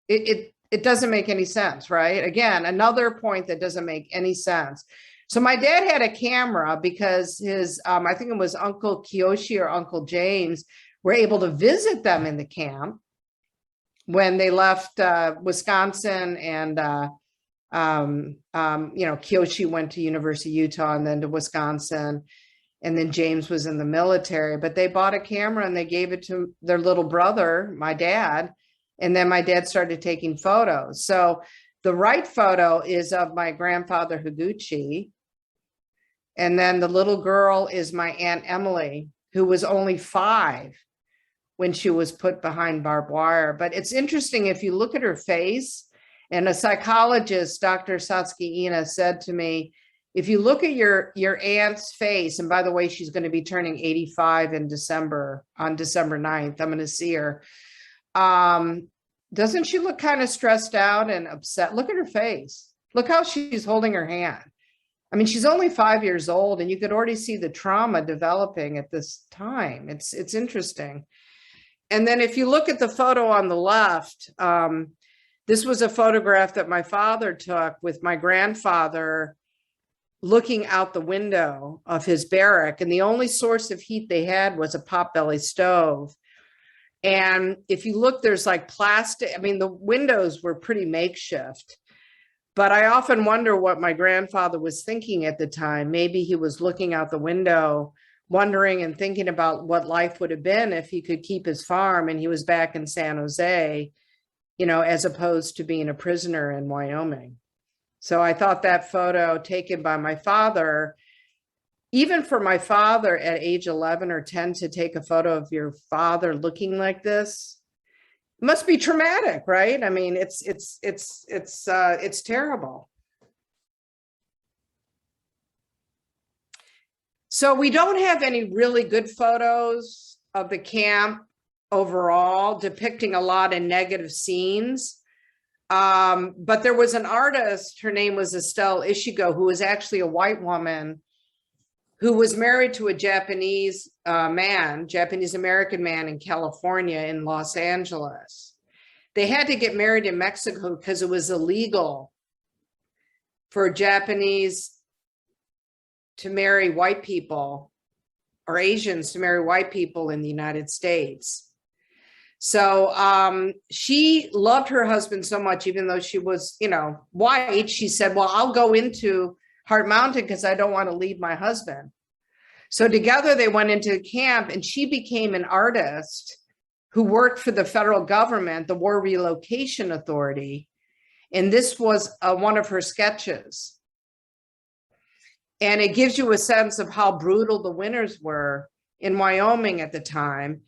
Speaker 2: It doesn't make any sense, right? Again, another point that doesn't make any sense. So my dad had a camera because his, I think it was Uncle Kiyoshi or Uncle James, were able to visit them in the camp when they left Wisconsin, and Kyoshi went to University of Utah and then to Wisconsin, and then James was in the military. But they bought a camera and they gave it to their little brother, my dad, and then my dad started taking photos. So the right photo is of my grandfather Higuchi, and then the little girl is my Aunt Emily, who was only 5 when she was put behind barbed wire. But it's interesting, if you look at her face, and a psychologist, Dr. Satsuki Ina, said to me, if you look at your aunt's face, and by the way, she's going to be turning 85 in December, on December 9th, I'm going to see her. Doesn't she look kind of stressed out and upset? Look at her face. Look how she's holding her hand. I mean, she's only 5 years old, and you could already see the trauma developing at this time. It's interesting. And then if you look at the photo on the left, this was a photograph that my father took with my grandfather looking out the window of his barrack. And the only source of heat they had was a potbelly stove. And if you look, there's like plastic. I mean, the windows were pretty makeshift. But I often wonder what my grandfather was thinking at the time. Maybe he was looking out the window, wondering and thinking about what life would have been if he could keep his farm and he was back in San Jose, as opposed to being a prisoner in Wyoming. So I thought that photo taken by my father, even for my father at age 11 or 10 to take a photo of your father looking like this, must be traumatic, right? I mean, it's terrible. So we don't have any really good photos of the camp overall, depicting a lot of negative scenes. But there was an artist, her name was Estelle Ishigo, who was actually a white woman who was married to a Japanese Japanese-American man in California, in Los Angeles. They had to get married in Mexico because it was illegal for Japanese to marry white people, or Asians to marry white people in the United States. So she loved her husband so much, even though she was, white, she said, well, I'll go into Heart Mountain because I don't want to leave my husband. So together they went into camp, and she became an artist who worked for the federal government, the War Relocation Authority. And this was one of her sketches. And it gives you a sense of how brutal the winters were in Wyoming at the time.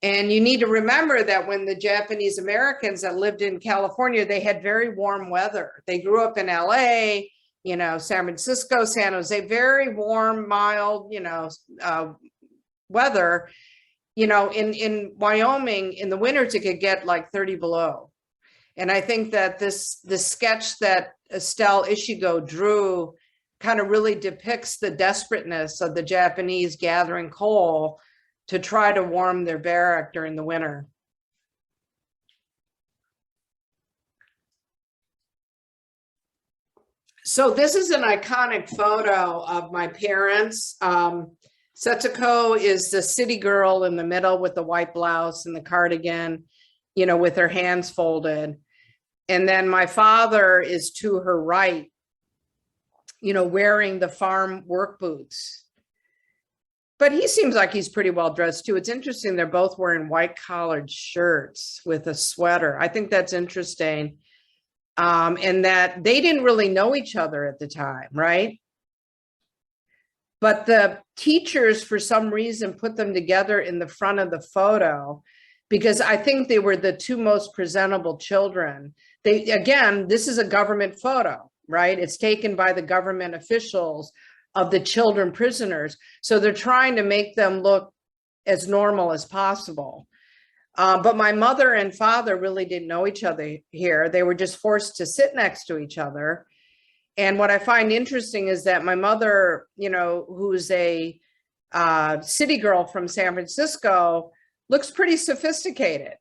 Speaker 2: And you need to remember that when the Japanese Americans that lived in California, they had very warm weather. They grew up in LA, San Francisco, San Jose, very warm, mild, weather. In Wyoming, in the winters, it could get like 30 below. And I think that this sketch that Estelle Ishigo drew kind of really depicts the desperateness of the Japanese gathering coal to try to warm their barrack during the winter. So this is an iconic photo of my parents. Setsuko is the city girl in the middle with the white blouse and the cardigan, with her hands folded. And then my father is to her right, wearing the farm work boots. But he seems like he's pretty well dressed too. It's interesting, they're both wearing white collared shirts with a sweater. I think that's interesting. And that they didn't really know each other at the time, right? But the teachers, for some reason, put them together in the front of the photo because I think they were the two most presentable children. Again, this is a government photo, right? It's taken by the government officials of the children prisoners. So they're trying to make them look as normal as possible. But my mother and father really didn't know each other here. They were just forced to sit next to each other. And what I find interesting is that my mother, who's a city girl from San Francisco, looks pretty sophisticated,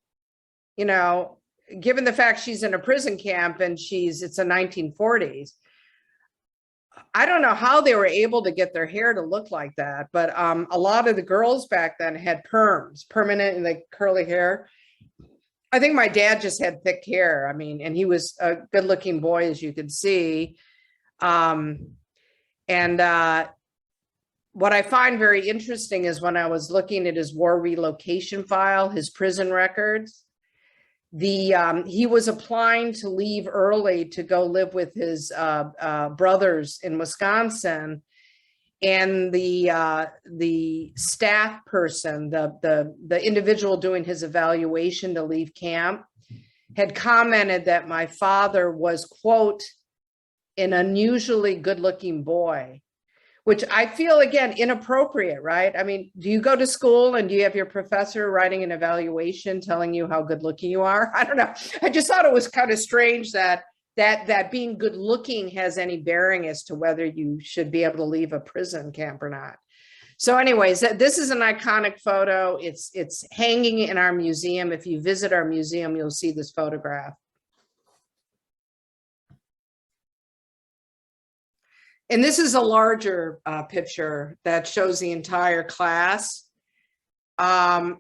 Speaker 2: given the fact she's in a prison camp and it's the 1940s. I don't know how they were able to get their hair to look like that, but a lot of the girls back then had perms, permanent, like curly hair. I think my dad just had thick hair. I mean, and he was a good looking boy, as you could see. What I find very interesting is when I was looking at his war relocation file, his prison records, he was applying to leave early to go live with his brothers in Wisconsin. And the staff person, the individual doing his evaluation to leave camp, had commented that my father was, quote, an unusually good-looking boy, which I feel, again, inappropriate, right? I mean, do you go to school and do you have your professor writing an evaluation telling you how good-looking you are? I don't know. I just thought it was kind of strange that being good looking has any bearing as to whether you should be able to leave a prison camp or not. So anyways, this is an iconic photo. It's hanging in our museum. If you visit our museum, you'll see this photograph. And this is a larger picture that shows the entire class. And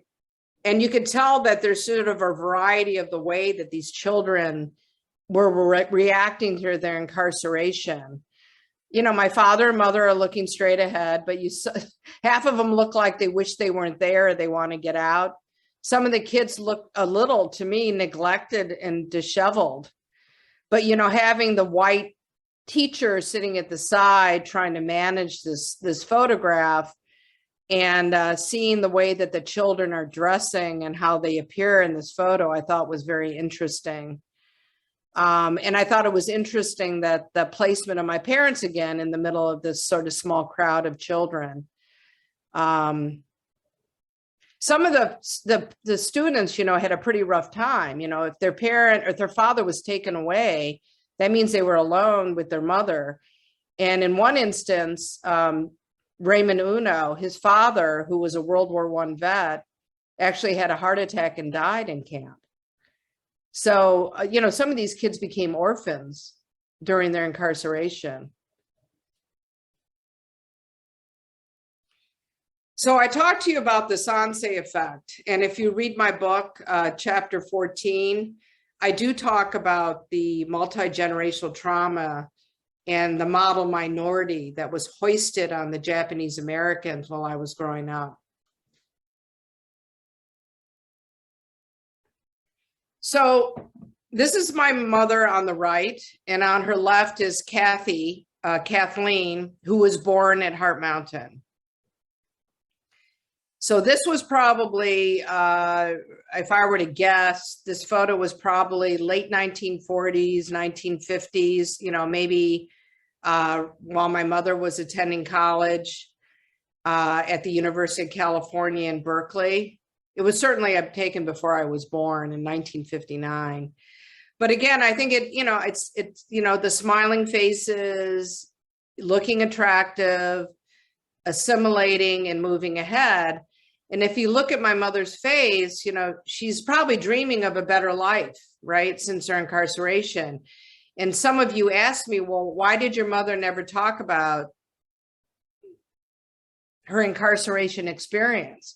Speaker 2: you can tell that there's sort of a variety of the way that these children were reacting to their incarceration. You know, my father and mother are looking straight ahead, but half of them look like they wish they weren't there, or they want to get out. Some of the kids look a little, to me, neglected and disheveled. But, you know, having the white teacher sitting at the side trying to manage this photograph, and seeing the way that the children are dressing and how they appear in this photo, I thought was very interesting. And I thought it was interesting that the placement of my parents, again, in the middle of this sort of small crowd of children. Some of the students, you know, had a pretty rough time. You know, if their parent or their father was taken away, that means they were alone with their mother. And in one instance, Raymond Uno, his father, who was a World War I vet, actually had a heart attack and died in camp. So, you know, some of these kids became orphans during their incarceration. So I talked to you about the Sance Effect. And if you read my book, chapter 14, I do talk about the multi-generational trauma and the model minority that was hoisted on the Japanese Americans while I was growing up. So this is my mother on the right, and on her left is Kathleen, who was born at Heart Mountain. So this was probably, if I were to guess, this photo was probably late 1940s, 1950s, you know, maybe while my mother was attending college at the University of California in Berkeley. It was certainly taken before I was born in 1959. But again, I think it's, you know, the smiling faces, looking attractive, assimilating and moving ahead. And if you look at my mother's face, you know, she's probably dreaming of a better life, right, since her incarceration. And some of you asked me, well, why did your mother never talk about her incarceration experience?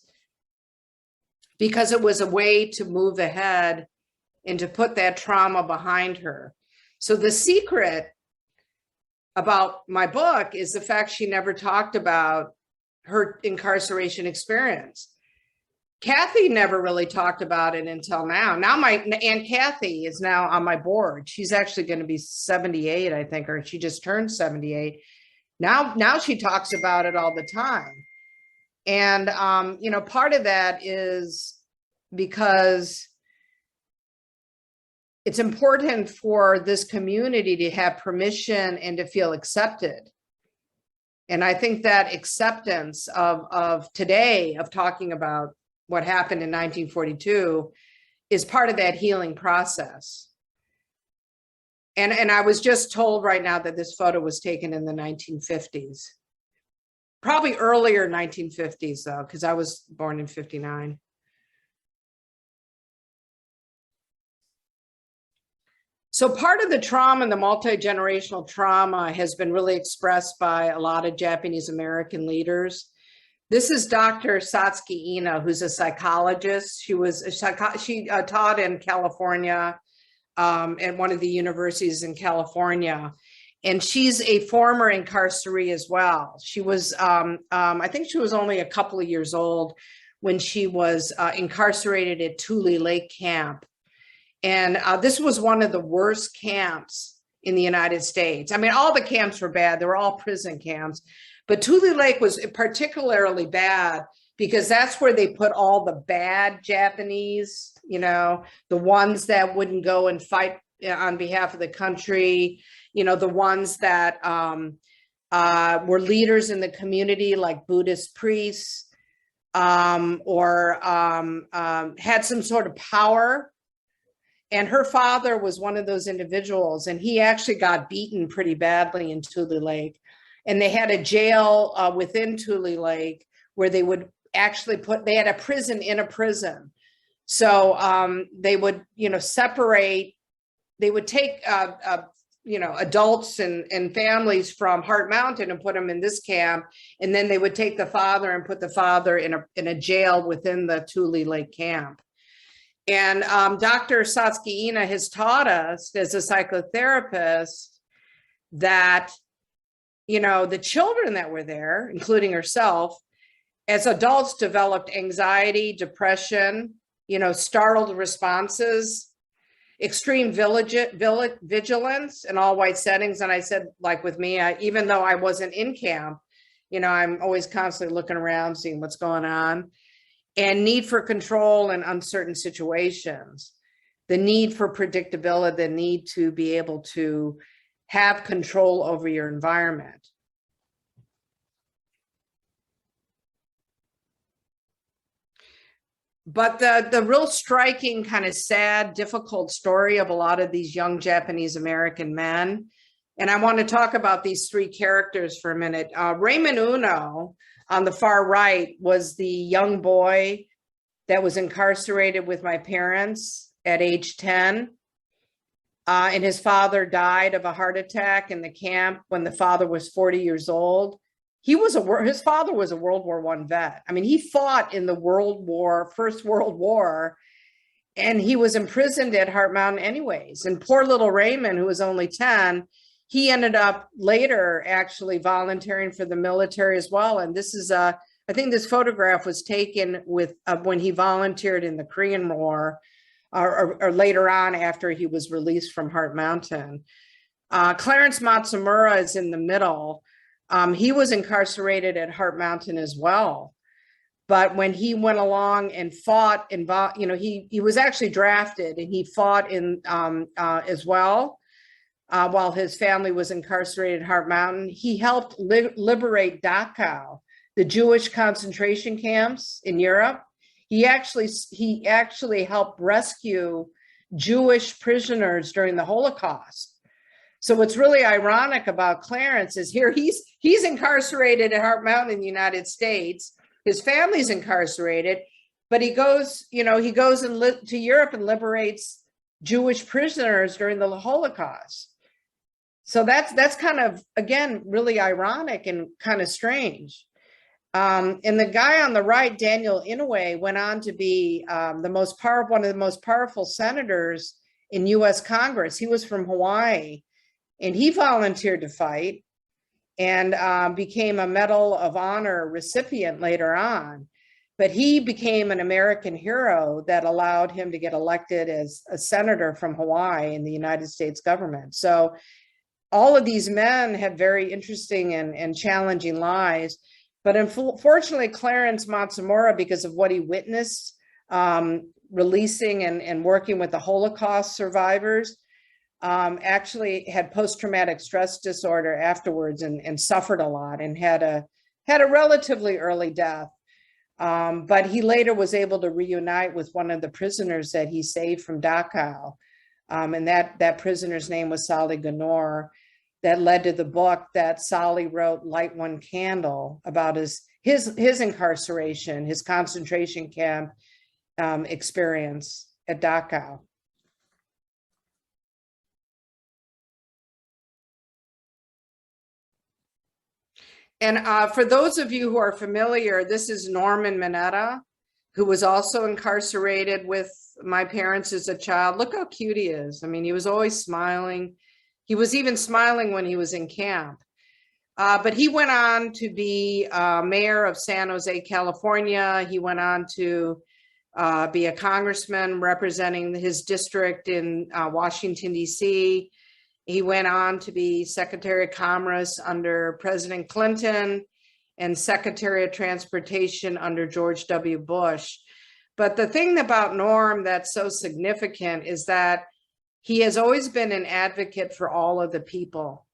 Speaker 2: Because it was a way to move ahead and to put that trauma behind her. So the secret about my book is the fact she never talked about her incarceration experience. Kathy never really talked about it until now. Now my Aunt Kathy is now on my board. She's actually going to be 78, I think, or she just turned 78. Now she talks about it all the time. And, you know, part of that is because it's important for this community to have permission and to feel accepted. And I think that acceptance of today, of talking about what happened in 1942, is part of that healing process. And I was just told right now that this photo was taken in the 1950s. Probably earlier 1950s, though, because I was born in 59. So part of the trauma and the multi-generational trauma has been really expressed by a lot of Japanese American leaders. This is Dr. Satsuki Ina, who's a psychologist. She taught in California at one of the universities in California. And she's a former incarceree as well. She was, I think she was only a couple of years old when she was incarcerated at Tule Lake Camp. And this was one of the worst camps in the United States. I mean, all the camps were bad. They were all prison camps. But Tule Lake was particularly bad because that's where they put all the bad Japanese, you know, the ones that wouldn't go and fight on behalf of the country, you know, the ones that were leaders in the community, like Buddhist priests, or had some sort of power. And her father was one of those individuals, and he actually got beaten pretty badly in Tule Lake. And they had a jail within Tule Lake where they would actually they had a prison in a prison. So they would, you know, separate, they would take, you know, adults and families from Heart Mountain and put them in this camp. And then they would take the father and put the father in a jail within the Tule Lake camp. And Dr. Satsuki Ina has taught us as a psychotherapist that, you know, the children that were there, including herself, as adults developed anxiety, depression, you know, startled responses, extreme vigilance in all white settings. And I said, like with me, even though I wasn't in camp, you know, I'm always constantly looking around, seeing what's going on. And need for control in uncertain situations, the need for predictability, the need to be able to have control over your environment. But the real striking, kind of sad, difficult story of a lot of these young Japanese American men, and I want to talk about these three characters for a minute. Raymond Uno, on the far right, was the young boy that was incarcerated with my parents at age 10. And his father died of a heart attack in the camp when the father was 40 years old. His father was a World War I vet. I mean, he fought in the First World War, and he was imprisoned at Heart Mountain anyways. And poor little Raymond, who was only 10, he ended up later actually volunteering for the military as well. And this is I think this photograph was taken with when he volunteered in the Korean War, or later on after he was released from Heart Mountain. Clarence Matsumura is in the middle. He was incarcerated at Heart Mountain as well. But when he went along and fought, you know, he was actually drafted, and he fought in as well. While his family was incarcerated at Heart Mountain, he helped liberate Dachau, the Jewish concentration camps in Europe. He actually helped rescue Jewish prisoners during the Holocaust. So what's really ironic about Clarence is here he's incarcerated at Heart Mountain in the United States. His family's incarcerated, but he goes to Europe and liberates Jewish prisoners during the Holocaust. So that's kind of, again, really ironic and kind of strange. And the guy on the right, Daniel Inouye, went on to be one of the most powerful senators in U.S. Congress. He was from Hawaii, and he volunteered to fight and became a Medal of Honor recipient later on. But he became an American hero that allowed him to get elected as a senator from Hawaii in the United States government. So all of these men had very interesting and challenging lives. But unfortunately, Clarence Matsumura, because of what he witnessed, releasing and working with the Holocaust survivors, actually had post-traumatic stress disorder afterwards and suffered a lot and had a relatively early death. But he later was able to reunite with one of the prisoners that he saved from Dachau. And that prisoner's name was Sali Ganor. That led to the book that Sali wrote, Light One Candle, about his incarceration, his concentration camp experience at Dachau. And for those of you who are familiar, this is Norman Mineta, who was also incarcerated with my parents as a child. Look how cute he is. I mean, he was always smiling. He was even smiling when he was in camp. But he went on to be mayor of San Jose, California. He went on to be a congressman representing his district in Washington, D.C. He went on to be Secretary of Commerce under President Clinton and Secretary of Transportation under George W. Bush. But the thing about Norm that's so significant is that he has always been an advocate for all of the people.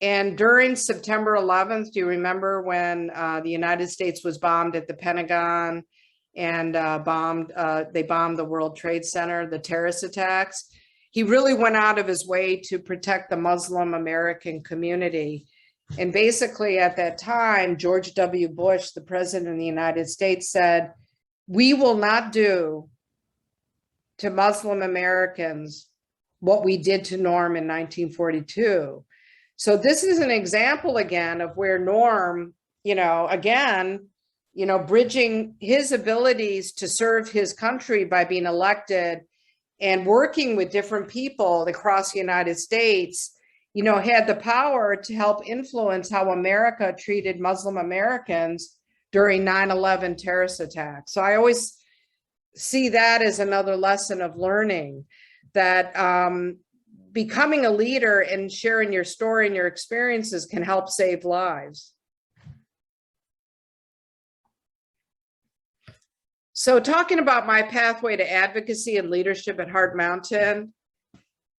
Speaker 2: And during September 11th, do you remember when the United States was bombed at the Pentagon and they bombed the World Trade Center, the terrorist attacks? He really went out of his way to protect the Muslim American community. And basically at that time, George W. Bush, the president of the United States, said, "We will not do to Muslim Americans what we did to Norm in 1942. So this is an example again of where Norm, bridging his abilities to serve his country by being elected and working with different people across the United States, had the power to help influence how America treated Muslim Americans during 9/11 terrorist attacks. So I always see that as another lesson of learning that becoming a leader and sharing your story and your experiences can help save lives. So talking about my pathway to advocacy and leadership at Heart Mountain,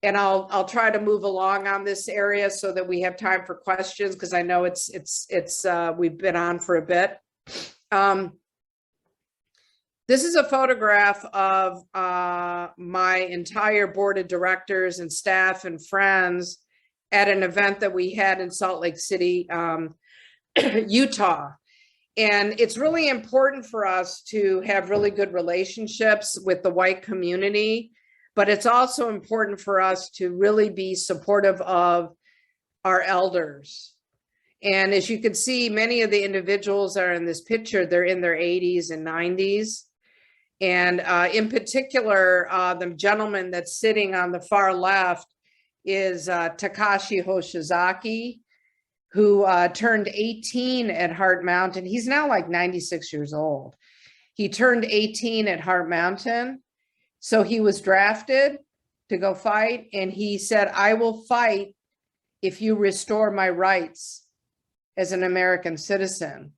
Speaker 2: and I'll try to move along on this area so that we have time for questions, because I know we've been on for a bit. This is a photograph of my entire board of directors and staff and friends at an event that we had in Salt Lake City, Utah. And it's really important for us to have really good relationships with the white community, but it's also important for us to really be supportive of our elders. And as you can see, many of the individuals that are in this picture, they're in their 80s and 90s. And in particular, the gentleman that's sitting on the far left is Takashi Hoshizaki, who turned 18 at Heart Mountain. He's now like 96 years old. He turned 18 at Heart Mountain. So he was drafted to go fight. And he said, "I will fight if you restore my rights as an American citizen."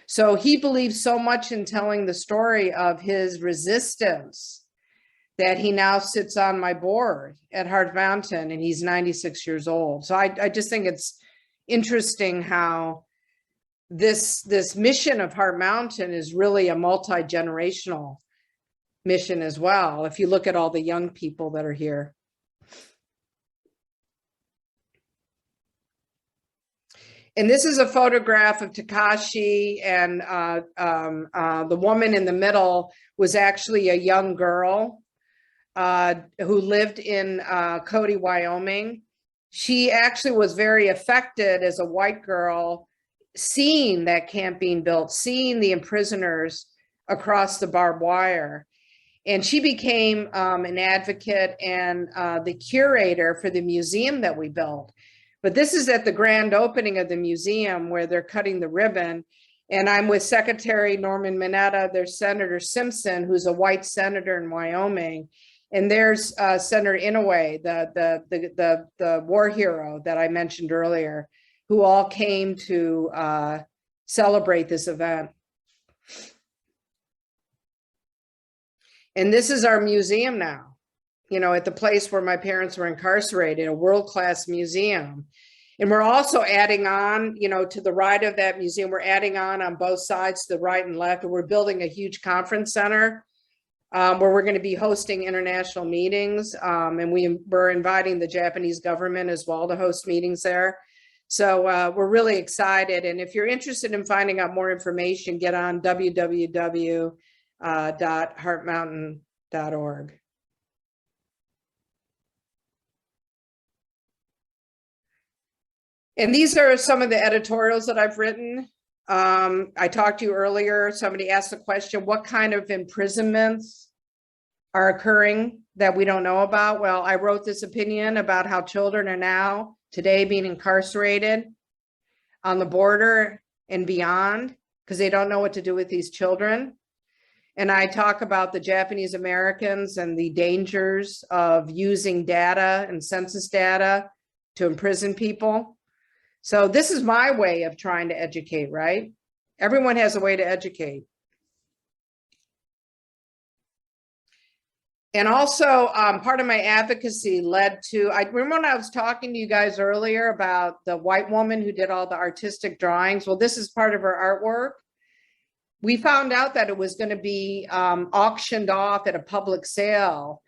Speaker 2: So he believes so much in telling the story of his resistance that he now sits on my board at Heart Mountain, and he's 96 years old. So I just think it's interesting how this mission of Heart Mountain is really a multi-generational mission as well, if you look at all the young people that are here. And this is a photograph of Takashi, and the woman in the middle was actually a young girl who lived in Cody, Wyoming. She actually was very affected as a white girl, seeing that camp being built, seeing the imprisoners across the barbed wire. And she became an advocate and the curator for the museum that we built. But this is at the grand opening of the museum where they're cutting the ribbon. And I'm with Secretary Norman Mineta. There's Senator Simpson, who's a white senator in Wyoming. And there's Senator Inouye, the war hero that I mentioned earlier, who all came to celebrate this event. And this is our museum now. At the place where my parents were incarcerated, a world-class museum. And we're also adding on, to the right of that museum, we're adding on both sides, to the right and left, and we're building a huge conference center where we're going to be hosting international meetings. And we're inviting the Japanese government as well to host meetings there. So we're really excited. And if you're interested in finding out more information, get on www.heartmountain.org. And these are some of the editorials that I've written. I talked to you earlier. Somebody asked the question, what kind of imprisonments are occurring that we don't know about? Well, I wrote this opinion about how children are now today being incarcerated on the border and beyond because they don't know what to do with these children. And I talk about the Japanese Americans and the dangers of using data and census data to imprison people. So this is my way of trying to educate, right? Everyone has a way to educate. And also part of my advocacy led to, I remember when I was talking to you guys earlier about the white woman who did all the artistic drawings. Well, this is part of her artwork. We found out that it was going to be auctioned off at a public sale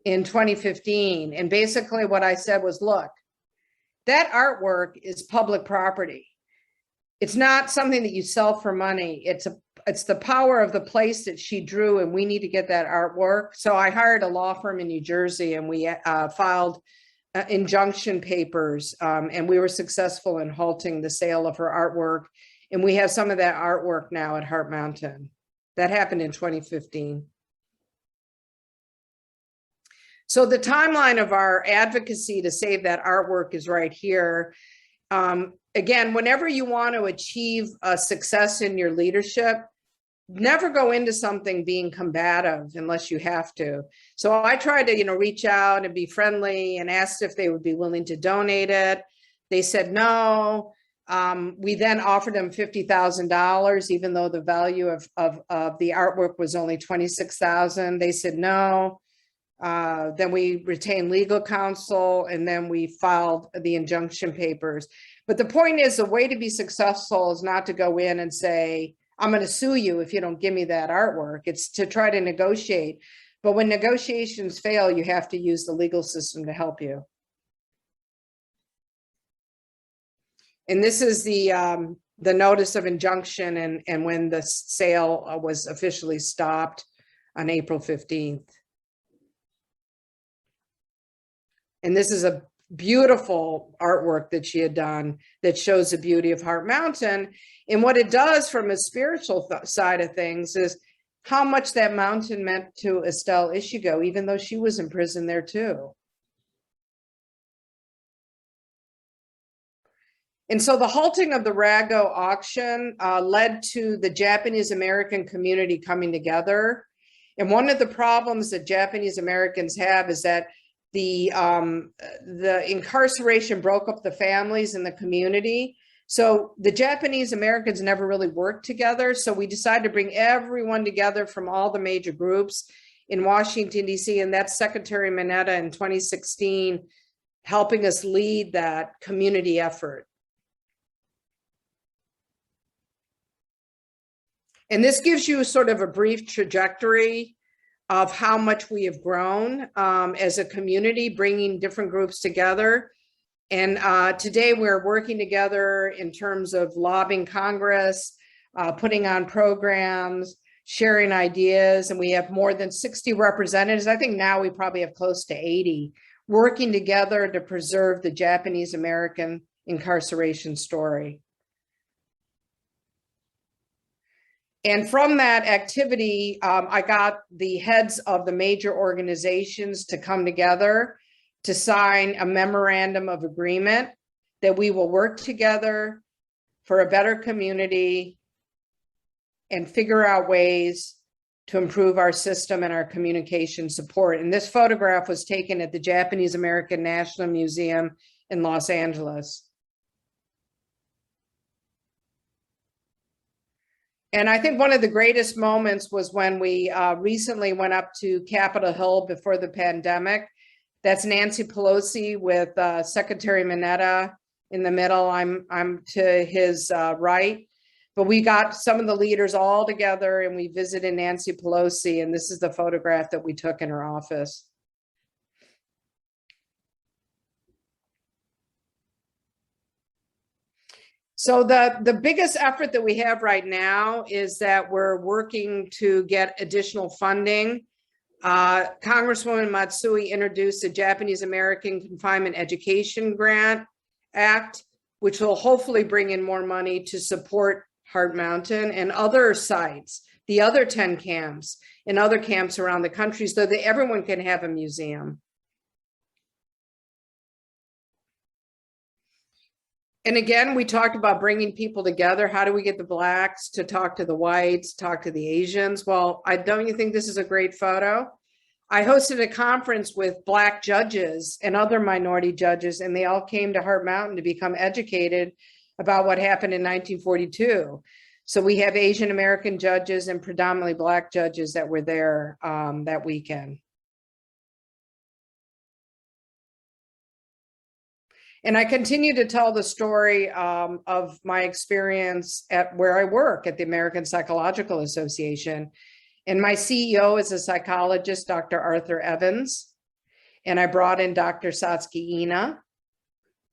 Speaker 2: in 2015. And basically what I said was, look, that artwork is public property. It's not something that you sell for money. It's the power of the place that she drew, and we need to get that artwork. So I hired a law firm in New Jersey, and we filed injunction papers, and we were successful in halting the sale of her artwork. And we have some of that artwork now at Heart Mountain. That happened in 2015. So the timeline of our advocacy to save that artwork is right here. Again, whenever you want to achieve a success in your leadership, never go into something being combative unless you have to. So I tried to, reach out and be friendly and asked if they would be willing to donate it. They said no. We then offered them $50,000, even though the value of the artwork was only $26,000. They said no. Then we retained legal counsel, and then we filed the injunction papers. But the point is, the way to be successful is not to go in and say, I'm going to sue you if you don't give me that artwork. It's to try to negotiate. But when negotiations fail, you have to use the legal system to help you. And this is the notice of injunction and when the sale was officially stopped on April 15th. And this is a beautiful artwork that she had done that shows the beauty of Heart Mountain. And what it does from a spiritual side of things is how much that mountain meant to Estelle Ishigo, even though she was in prison there too. And so the halting of the Rago auction led to the Japanese American community coming together. And one of the problems that Japanese Americans have is that the incarceration broke up the families in the community. So the Japanese Americans never really worked together. So we decided to bring everyone together from all the major groups in Washington, D.C. And that's Secretary Mineta in 2016, helping us lead that community effort. And this gives you sort of a brief trajectory of how much we have grown as a community, bringing different groups together. And today we're working together in terms of lobbying Congress, putting on programs, sharing ideas, and we have more than 60 representatives. I think now we probably have close to 80 working together to preserve the Japanese American incarceration story. And from that activity, I got the heads of the major organizations to come together to sign a memorandum of agreement that we will work together for a better community and figure out ways to improve our system and our communication support. And this photograph was taken at the Japanese American National Museum in Los Angeles. And I think one of the greatest moments was when we recently went up to Capitol Hill before the pandemic. That's Nancy Pelosi with Secretary Mineta in the middle. I'm to his right. But we got some of the leaders all together and we visited Nancy Pelosi. And this is the photograph that we took in her office. So the biggest effort that we have right now is that we're working to get additional funding. Congresswoman Matsui introduced the Japanese American Confinement Education Grant Act which will hopefully bring in more money to support Heart Mountain and other sites, the other 10 camps and other camps around the country, so that everyone can have a museum. And again, we talked about bringing people together. How do we get the Blacks to talk to the whites, talk to the Asians? Well, don't you think this is a great photo? I hosted a conference with Black judges and other minority judges, and they all came to Heart Mountain to become educated about what happened in 1942. So we have Asian American judges and predominantly Black judges that were there that weekend. And I continue to tell the story of my experience at where I work at the American Psychological Association. And my CEO is a psychologist, Dr. Arthur Evans. And I brought in Dr. Satsuki Ina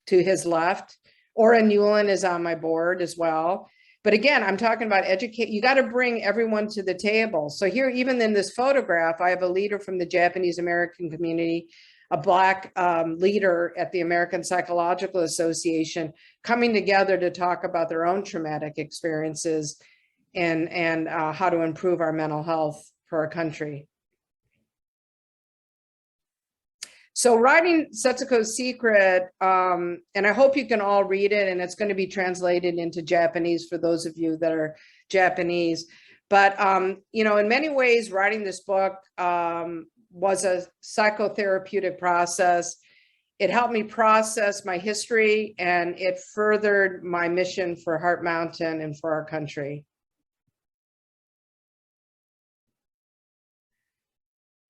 Speaker 2: to his left. Ora Newland is on my board as well. But again, I'm talking about educate. You got to bring everyone to the table. So here, even in this photograph, I have a leader from the Japanese American community, a Black leader at the American Psychological Association, coming together to talk about their own traumatic experiences and how to improve our mental health for our country. So writing Setsuko's Secret, and I hope you can all read it, and it's going to be translated into Japanese for those of you that are Japanese. But, you know, in many ways, writing this book was a psychotherapeutic process. It helped me process my history, and it furthered my mission for Heart Mountain and for our country.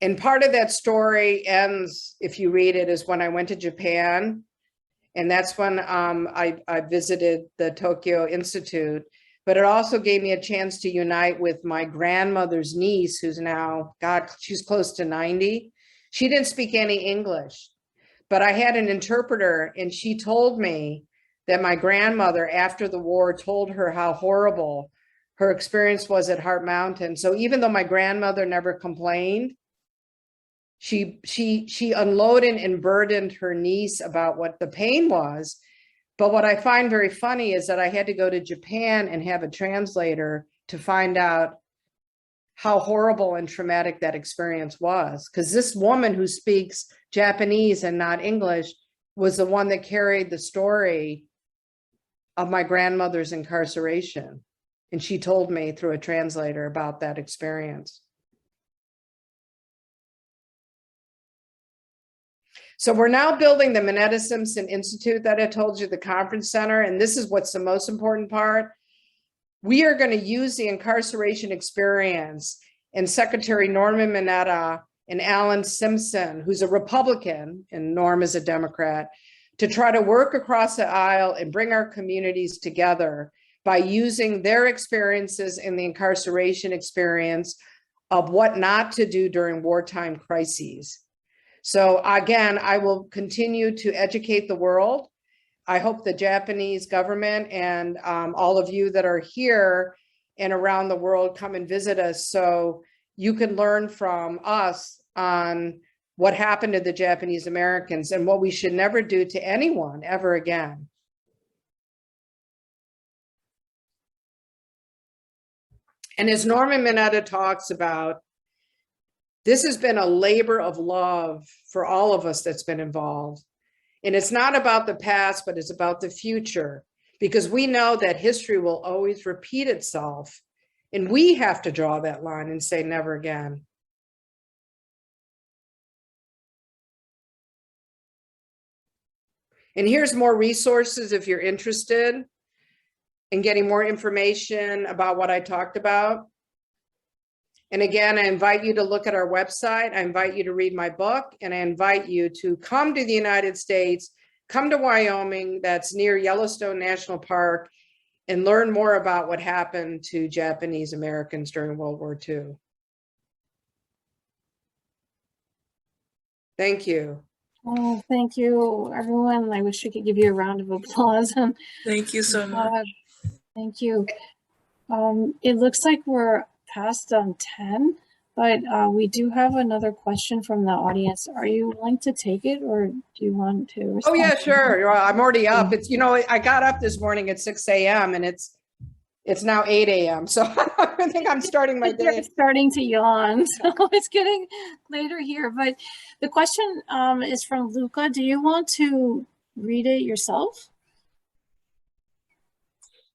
Speaker 2: And part of that story ends, if you read it, is when I went to Japan. And that's when I visited the Tokyo Institute. But it also gave me a chance to unite with my grandmother's niece, who's now, God, she's close to 90. She didn't speak any English, but I had an interpreter, and she told me that my grandmother, after the war, told her how horrible her experience was at Heart Mountain. So even though my grandmother never complained, she unloaded and burdened her niece about what the pain was. But what I find very funny is that I had to go to Japan and have a translator to find out how horrible and traumatic that experience was. Because this woman who speaks Japanese and not English was the one that carried the story of my grandmother's incarceration. And she told me through a translator about that experience. So we're now building the Minetta Simpson Institute that I told you, the conference center. And this is what's the most important part. We are going to use the incarceration experience and Secretary Norman Minetta and Alan Simpson, who's a Republican, and Norm is a Democrat, to try to work across the aisle and bring our communities together by using their experiences in the incarceration experience of what not to do during wartime crises. So again, I will continue to educate the world. I hope the Japanese government and all of you that are here and around the world come and visit us so you can learn from us on what happened to the Japanese Americans and what we should never do to anyone ever again. And as Norman Minetta talks about, this has been a labor of love for all of us that's been involved. And it's not about the past, but it's about the future, because we know that history will always repeat itself. And we have to draw that line and say never again. And here's more resources if you're interested in getting more information about what I talked about. And again, I invite you to look at our website. I invite you to read my book, and I invite you to come to the United States, come to Wyoming, that's near Yellowstone National Park, and learn more about what happened to Japanese Americans during World War II. Thank you.
Speaker 1: Oh, thank you, everyone. I wish we could give you a round of applause.
Speaker 4: Thank you so much.
Speaker 1: Thank you. It looks like we're past 10, but we do have another question from the audience. Are you willing to take it, or do you want to
Speaker 2: Oh
Speaker 1: respond?
Speaker 2: yeah, sure. Well, I'm already up. It's, I got up this morning at 6 a.m. and it's now 8 a.m. So I think I'm starting my day.
Speaker 1: You're starting to yawn, so it's getting later here. But the question is from Luca. Do you want to read it yourself?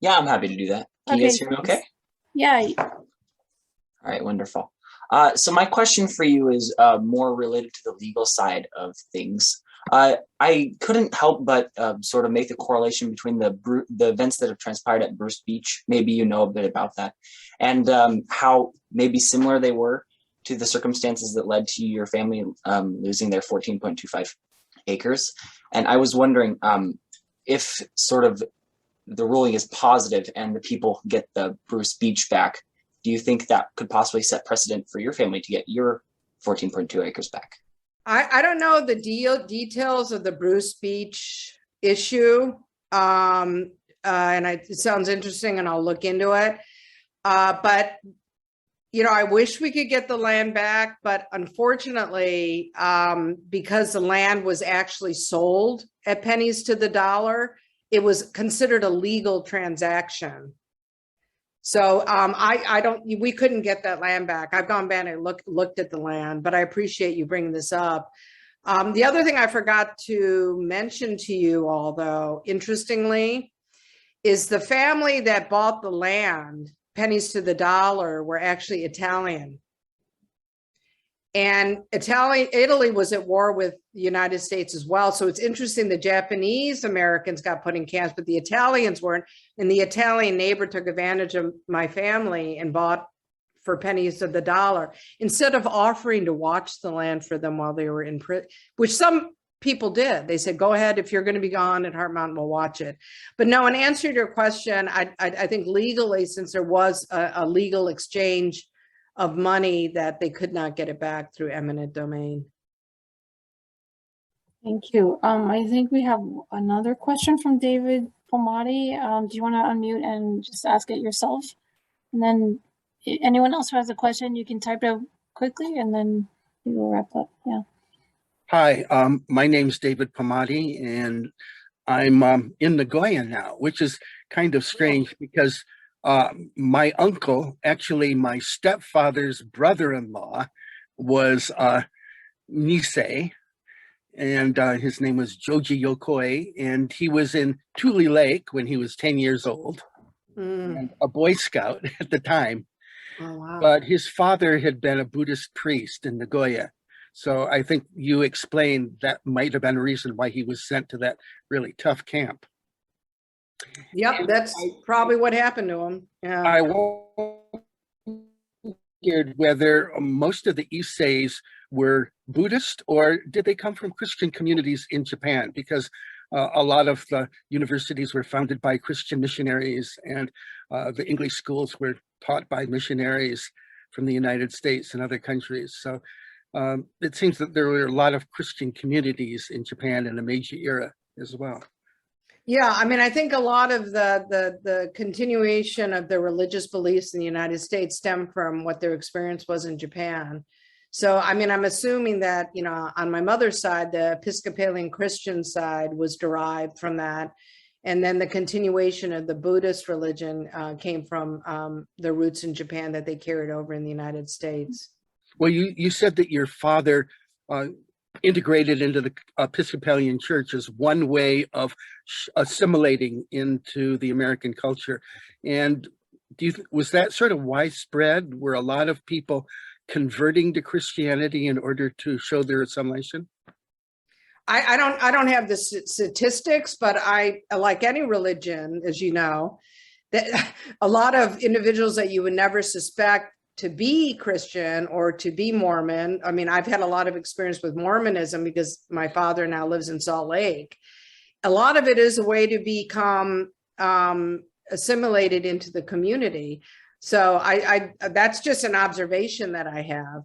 Speaker 5: Yeah, I'm happy to do that. Can you guys hear me okay?
Speaker 1: Yeah.
Speaker 5: All right, wonderful. So my question for you is more related to the legal side of things. I couldn't help but sort of make the correlation between the events that have transpired at Bruce Beach. Maybe you know a bit about that, and how maybe similar they were to the circumstances that led to your family losing their 14.25 acres. And I was wondering if sort of the ruling is positive and the people get the Bruce Beach back, do you think that could possibly set precedent for your family to get your 14.2 acres back?
Speaker 2: I don't know the details of the Bruce Beach issue. It sounds interesting and I'll look into it. But, I wish we could get the land back, but unfortunately, because the land was actually sold at pennies to the dollar, it was considered a legal transaction. So we couldn't get that land back. I've gone back and looked at the land, but I appreciate you bringing this up. The other thing I forgot to mention to you all, though, interestingly, is the family that bought the land, pennies to the dollar, were actually Italian. And Italy was at war with the United States as well. So it's interesting, the Japanese Americans got put in camps, but the Italians weren't. And the Italian neighbor took advantage of my family and bought for pennies to the dollar, instead of offering to watch the land for them while they were in prison, which some people did. They said, go ahead, if you're going to be gone at Heart Mountain, we'll watch it. But no, in answer to your question, I think legally, since there was a legal exchange of money, that they could not get it back through eminent domain.
Speaker 1: Thank you. I think we have another question from David Pomati. Do you want to unmute and just ask it yourself? And then anyone else who has a question, you can type it out quickly and then we will wrap up. Yeah.
Speaker 6: Hi, my name's David Pomati, and I'm in Nagoya now, which is kind of strange because my uncle, actually my stepfather's brother-in-law, was Nisei, and his name was Joji Yokoi, and he was in Tule Lake when he was 10 years old, and a Boy Scout at the time.
Speaker 2: Oh, wow.
Speaker 6: But his father had been a Buddhist priest in Nagoya. So I think you explained that might have been a reason why he was sent to that really tough camp.
Speaker 2: Yep, that's probably what happened to him. Yeah.
Speaker 6: I wondered whether most of the Issei's were Buddhist, or did they come from Christian communities in Japan? Because a lot of the universities were founded by Christian missionaries, and the English schools were taught by missionaries from the United States and other countries. So it seems that there were a lot of Christian communities in Japan in the Meiji era as well.
Speaker 2: Yeah, I mean, I think a lot of the continuation of the religious beliefs in the United States stem from what their experience was in Japan. So, I mean, I'm assuming that, on my mother's side, the Episcopalian Christian side was derived from that. And then the continuation of the Buddhist religion came from the roots in Japan that they carried over in the United States.
Speaker 6: Well, you said that your father integrated into the Episcopalian Church as one way of assimilating into the American culture. And was that sort of widespread? Were a lot of people converting to Christianity in order to show their assimilation?
Speaker 2: I don't have the statistics, but I, like any religion, as you know, that a lot of individuals that you would never suspect to be Christian or to be Mormon. I mean, I've had a lot of experience with Mormonism because my father now lives in Salt Lake. A lot of it is a way to become assimilated into the community. So that's just an observation that I have.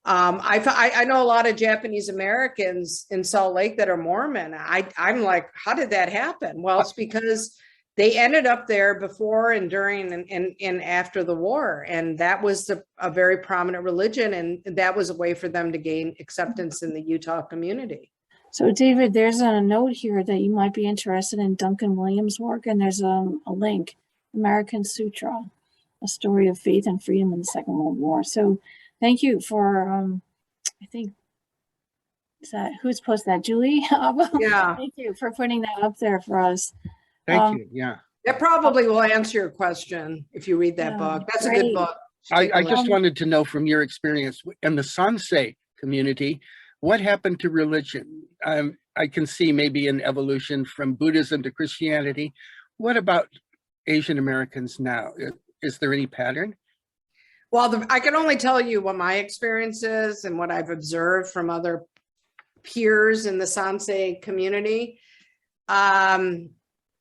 Speaker 2: I know a lot of Japanese Americans in Salt Lake that are Mormon. I'm like, how did that happen? Well, it's because they ended up there before and during and after the war. And that was a very prominent religion. And that was a way for them to gain acceptance in the Utah community.
Speaker 1: So David, there's a note here that you might be interested in Duncan Williams' work, and there's a link, American Sutra, a story of faith and freedom in the Second World War. So thank you for, I think, who's posted that? Julie?
Speaker 2: Yeah.
Speaker 1: Thank you for putting that up there for us.
Speaker 6: Thank you. Yeah.
Speaker 2: That probably will answer your question if you read that
Speaker 1: Yeah,
Speaker 2: book. That's a
Speaker 1: great.
Speaker 2: good book.
Speaker 6: I just wanted to know from your experience in the Sance community, what happened to religion? I can see maybe an evolution from Buddhism to Christianity. What about Asian Americans now? Is there any pattern?
Speaker 2: Well, I can only tell you what my experience is and what I've observed from other peers in the Sance community.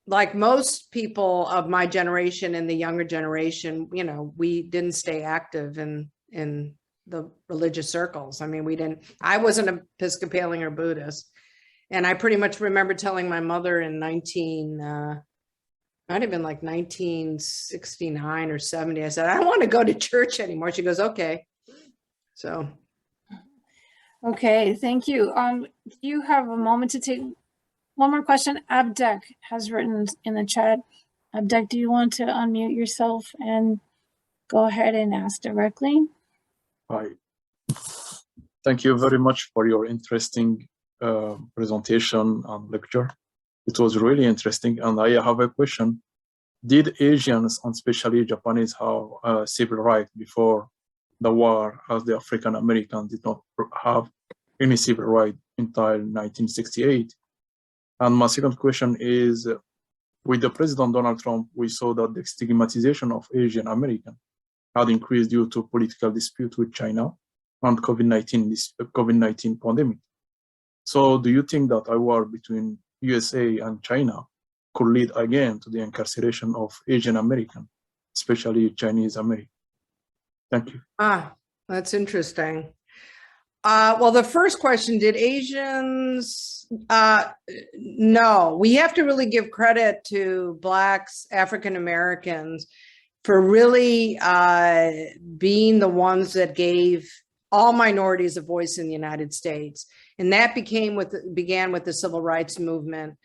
Speaker 2: Like most people of my generation and the younger generation, you know, we didn't stay active in the religious circles. I mean, I wasn't Episcopalian or Buddhist. And I pretty much remember telling my mother in might have been like 1969 or 70. I said, I don't want to go to church anymore. She goes, okay. So.
Speaker 1: Okay, thank you. Do you have a moment to take one more question? Abdek has written in the chat. Abdek, do you want to unmute yourself and go ahead and ask directly?
Speaker 7: Hi. Thank you very much for your interesting presentation and lecture. It was really interesting, and I have a question. Did Asians, and especially Japanese, have civil rights before the war, as the African Americans did not have any civil rights until 1968? And my second question is, with the President Donald Trump, we saw that the stigmatization of Asian Americans had increased due to political dispute with China and COVID-19 pandemic. So do you think that a war between USA and China could lead again to the incarceration of Asian American, especially Chinese American? Thank you.
Speaker 2: That's interesting. Well, the first question, did Asians? No, we have to really give credit to Blacks, African Americans, for really being the ones that gave all minorities a voice in the United States. And that began with the civil rights movement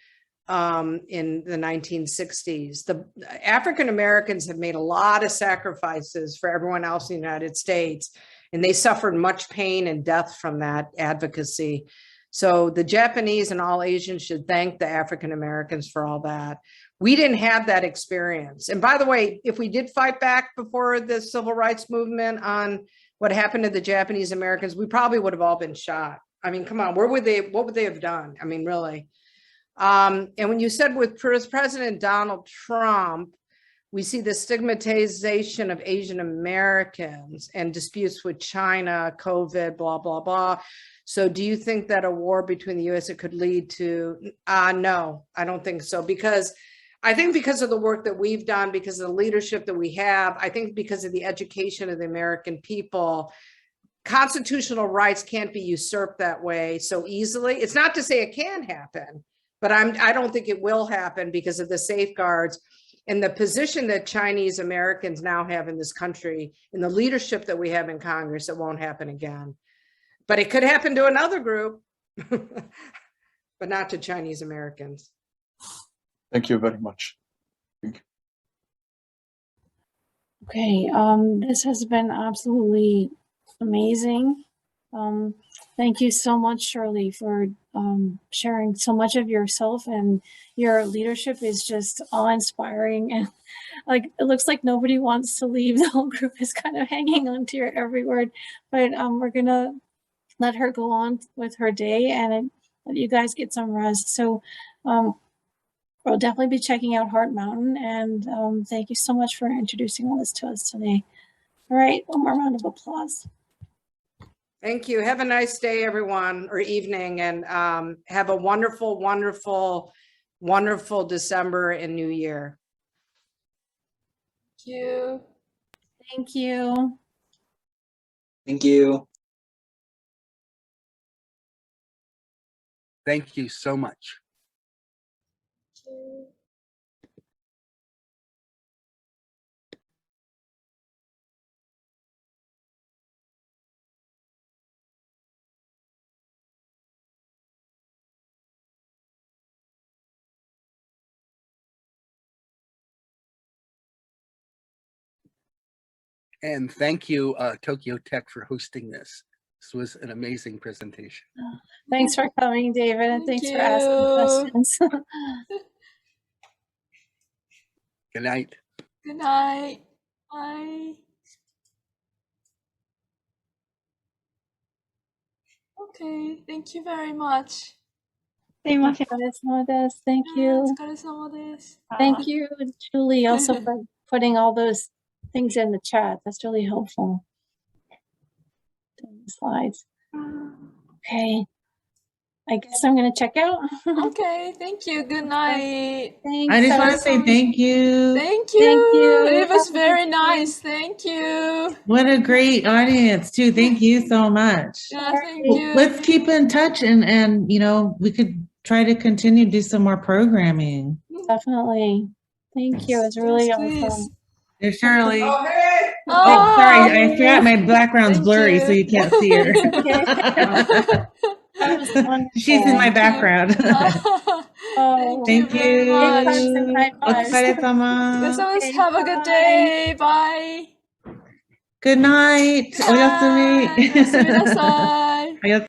Speaker 2: in the 1960s. The African Americans have made a lot of sacrifices for everyone else in the United States, and they suffered much pain and death from that advocacy. So the Japanese and all Asians should thank the African Americans for all that. We didn't have that experience. And by the way, if we did fight back before the civil rights movement on what happened to the Japanese Americans, we probably would have all been shot. I mean, come on, what would they have done? I mean, really. And when you said with President Donald Trump, we see the stigmatization of Asian Americans and disputes with China, COVID, blah, blah, blah. So do you think that a war between the US could lead to, no, I don't think so. Because I think because of the work that we've done, because of the leadership that we have, I think because of the education of the American people, constitutional rights can't be usurped that way so easily. It's not to say it can happen, but I don't think it will happen because of the safeguards and the position that Chinese Americans now have in this country, in the leadership that we have in Congress. It won't happen again. But it could happen to another group, but not to Chinese Americans.
Speaker 7: Thank you very much. Thank you.
Speaker 1: Okay, this has been absolutely amazing. Thank you so much, Shirley, for sharing so much of yourself, and your leadership is just awe-inspiring. And like, it looks like nobody wants to leave. The whole group is kind of hanging on to your every word, but we're gonna let her go on with her day and let you guys get some rest. So we'll definitely be checking out Heart Mountain, and thank you so much for introducing all this to us today. All right, one more round of applause.
Speaker 2: Thank you. Have a nice day, everyone, or evening, and have a wonderful, wonderful, wonderful December and New Year.
Speaker 1: Thank you. Thank you.
Speaker 5: Thank you.
Speaker 6: Thank you so much. And thank you, Tokyo Tech, for hosting this. This was an amazing presentation.
Speaker 1: Thanks for coming, David, and
Speaker 8: Thank
Speaker 1: thanks for asking
Speaker 8: you.
Speaker 1: questions.
Speaker 6: Good night.
Speaker 8: Good night. Bye. Okay, thank you very much.
Speaker 1: Thank you.
Speaker 8: お疲れ様です。
Speaker 1: Thank you, Julie, also for putting all those things in the chat. That's really helpful. The slides. Okay. I guess I'm going to check out.
Speaker 8: Okay, thank you. Good night.
Speaker 1: Thanks.
Speaker 9: I just want to say thank you.
Speaker 8: Thank you.
Speaker 1: Thank you.
Speaker 8: It was
Speaker 1: Have a
Speaker 8: very
Speaker 1: good
Speaker 8: nice. Thank you.
Speaker 9: What a great audience too. Thank you so much.
Speaker 8: Yeah, thank you.
Speaker 9: Let's keep in touch and you know, we could try to continue to do some more programming.
Speaker 1: Definitely. Thank you. It's really awesome.
Speaker 9: There's Shirley.
Speaker 2: Oh, hey!
Speaker 9: Oh, sorry, I forgot my background's
Speaker 8: Thank
Speaker 9: blurry,
Speaker 8: you.
Speaker 9: so you can't see her.
Speaker 1: That was wonderful.
Speaker 9: She's in my background.
Speaker 1: Oh,
Speaker 9: Thank
Speaker 8: you very
Speaker 9: you.
Speaker 8: much.
Speaker 1: Big hugs and high fives.
Speaker 9: Otsukaresama.
Speaker 1: Okay,
Speaker 8: Have a good day. Bye.
Speaker 9: Good night. Oyasumi.
Speaker 8: おやすみなさい。
Speaker 9: おやすみ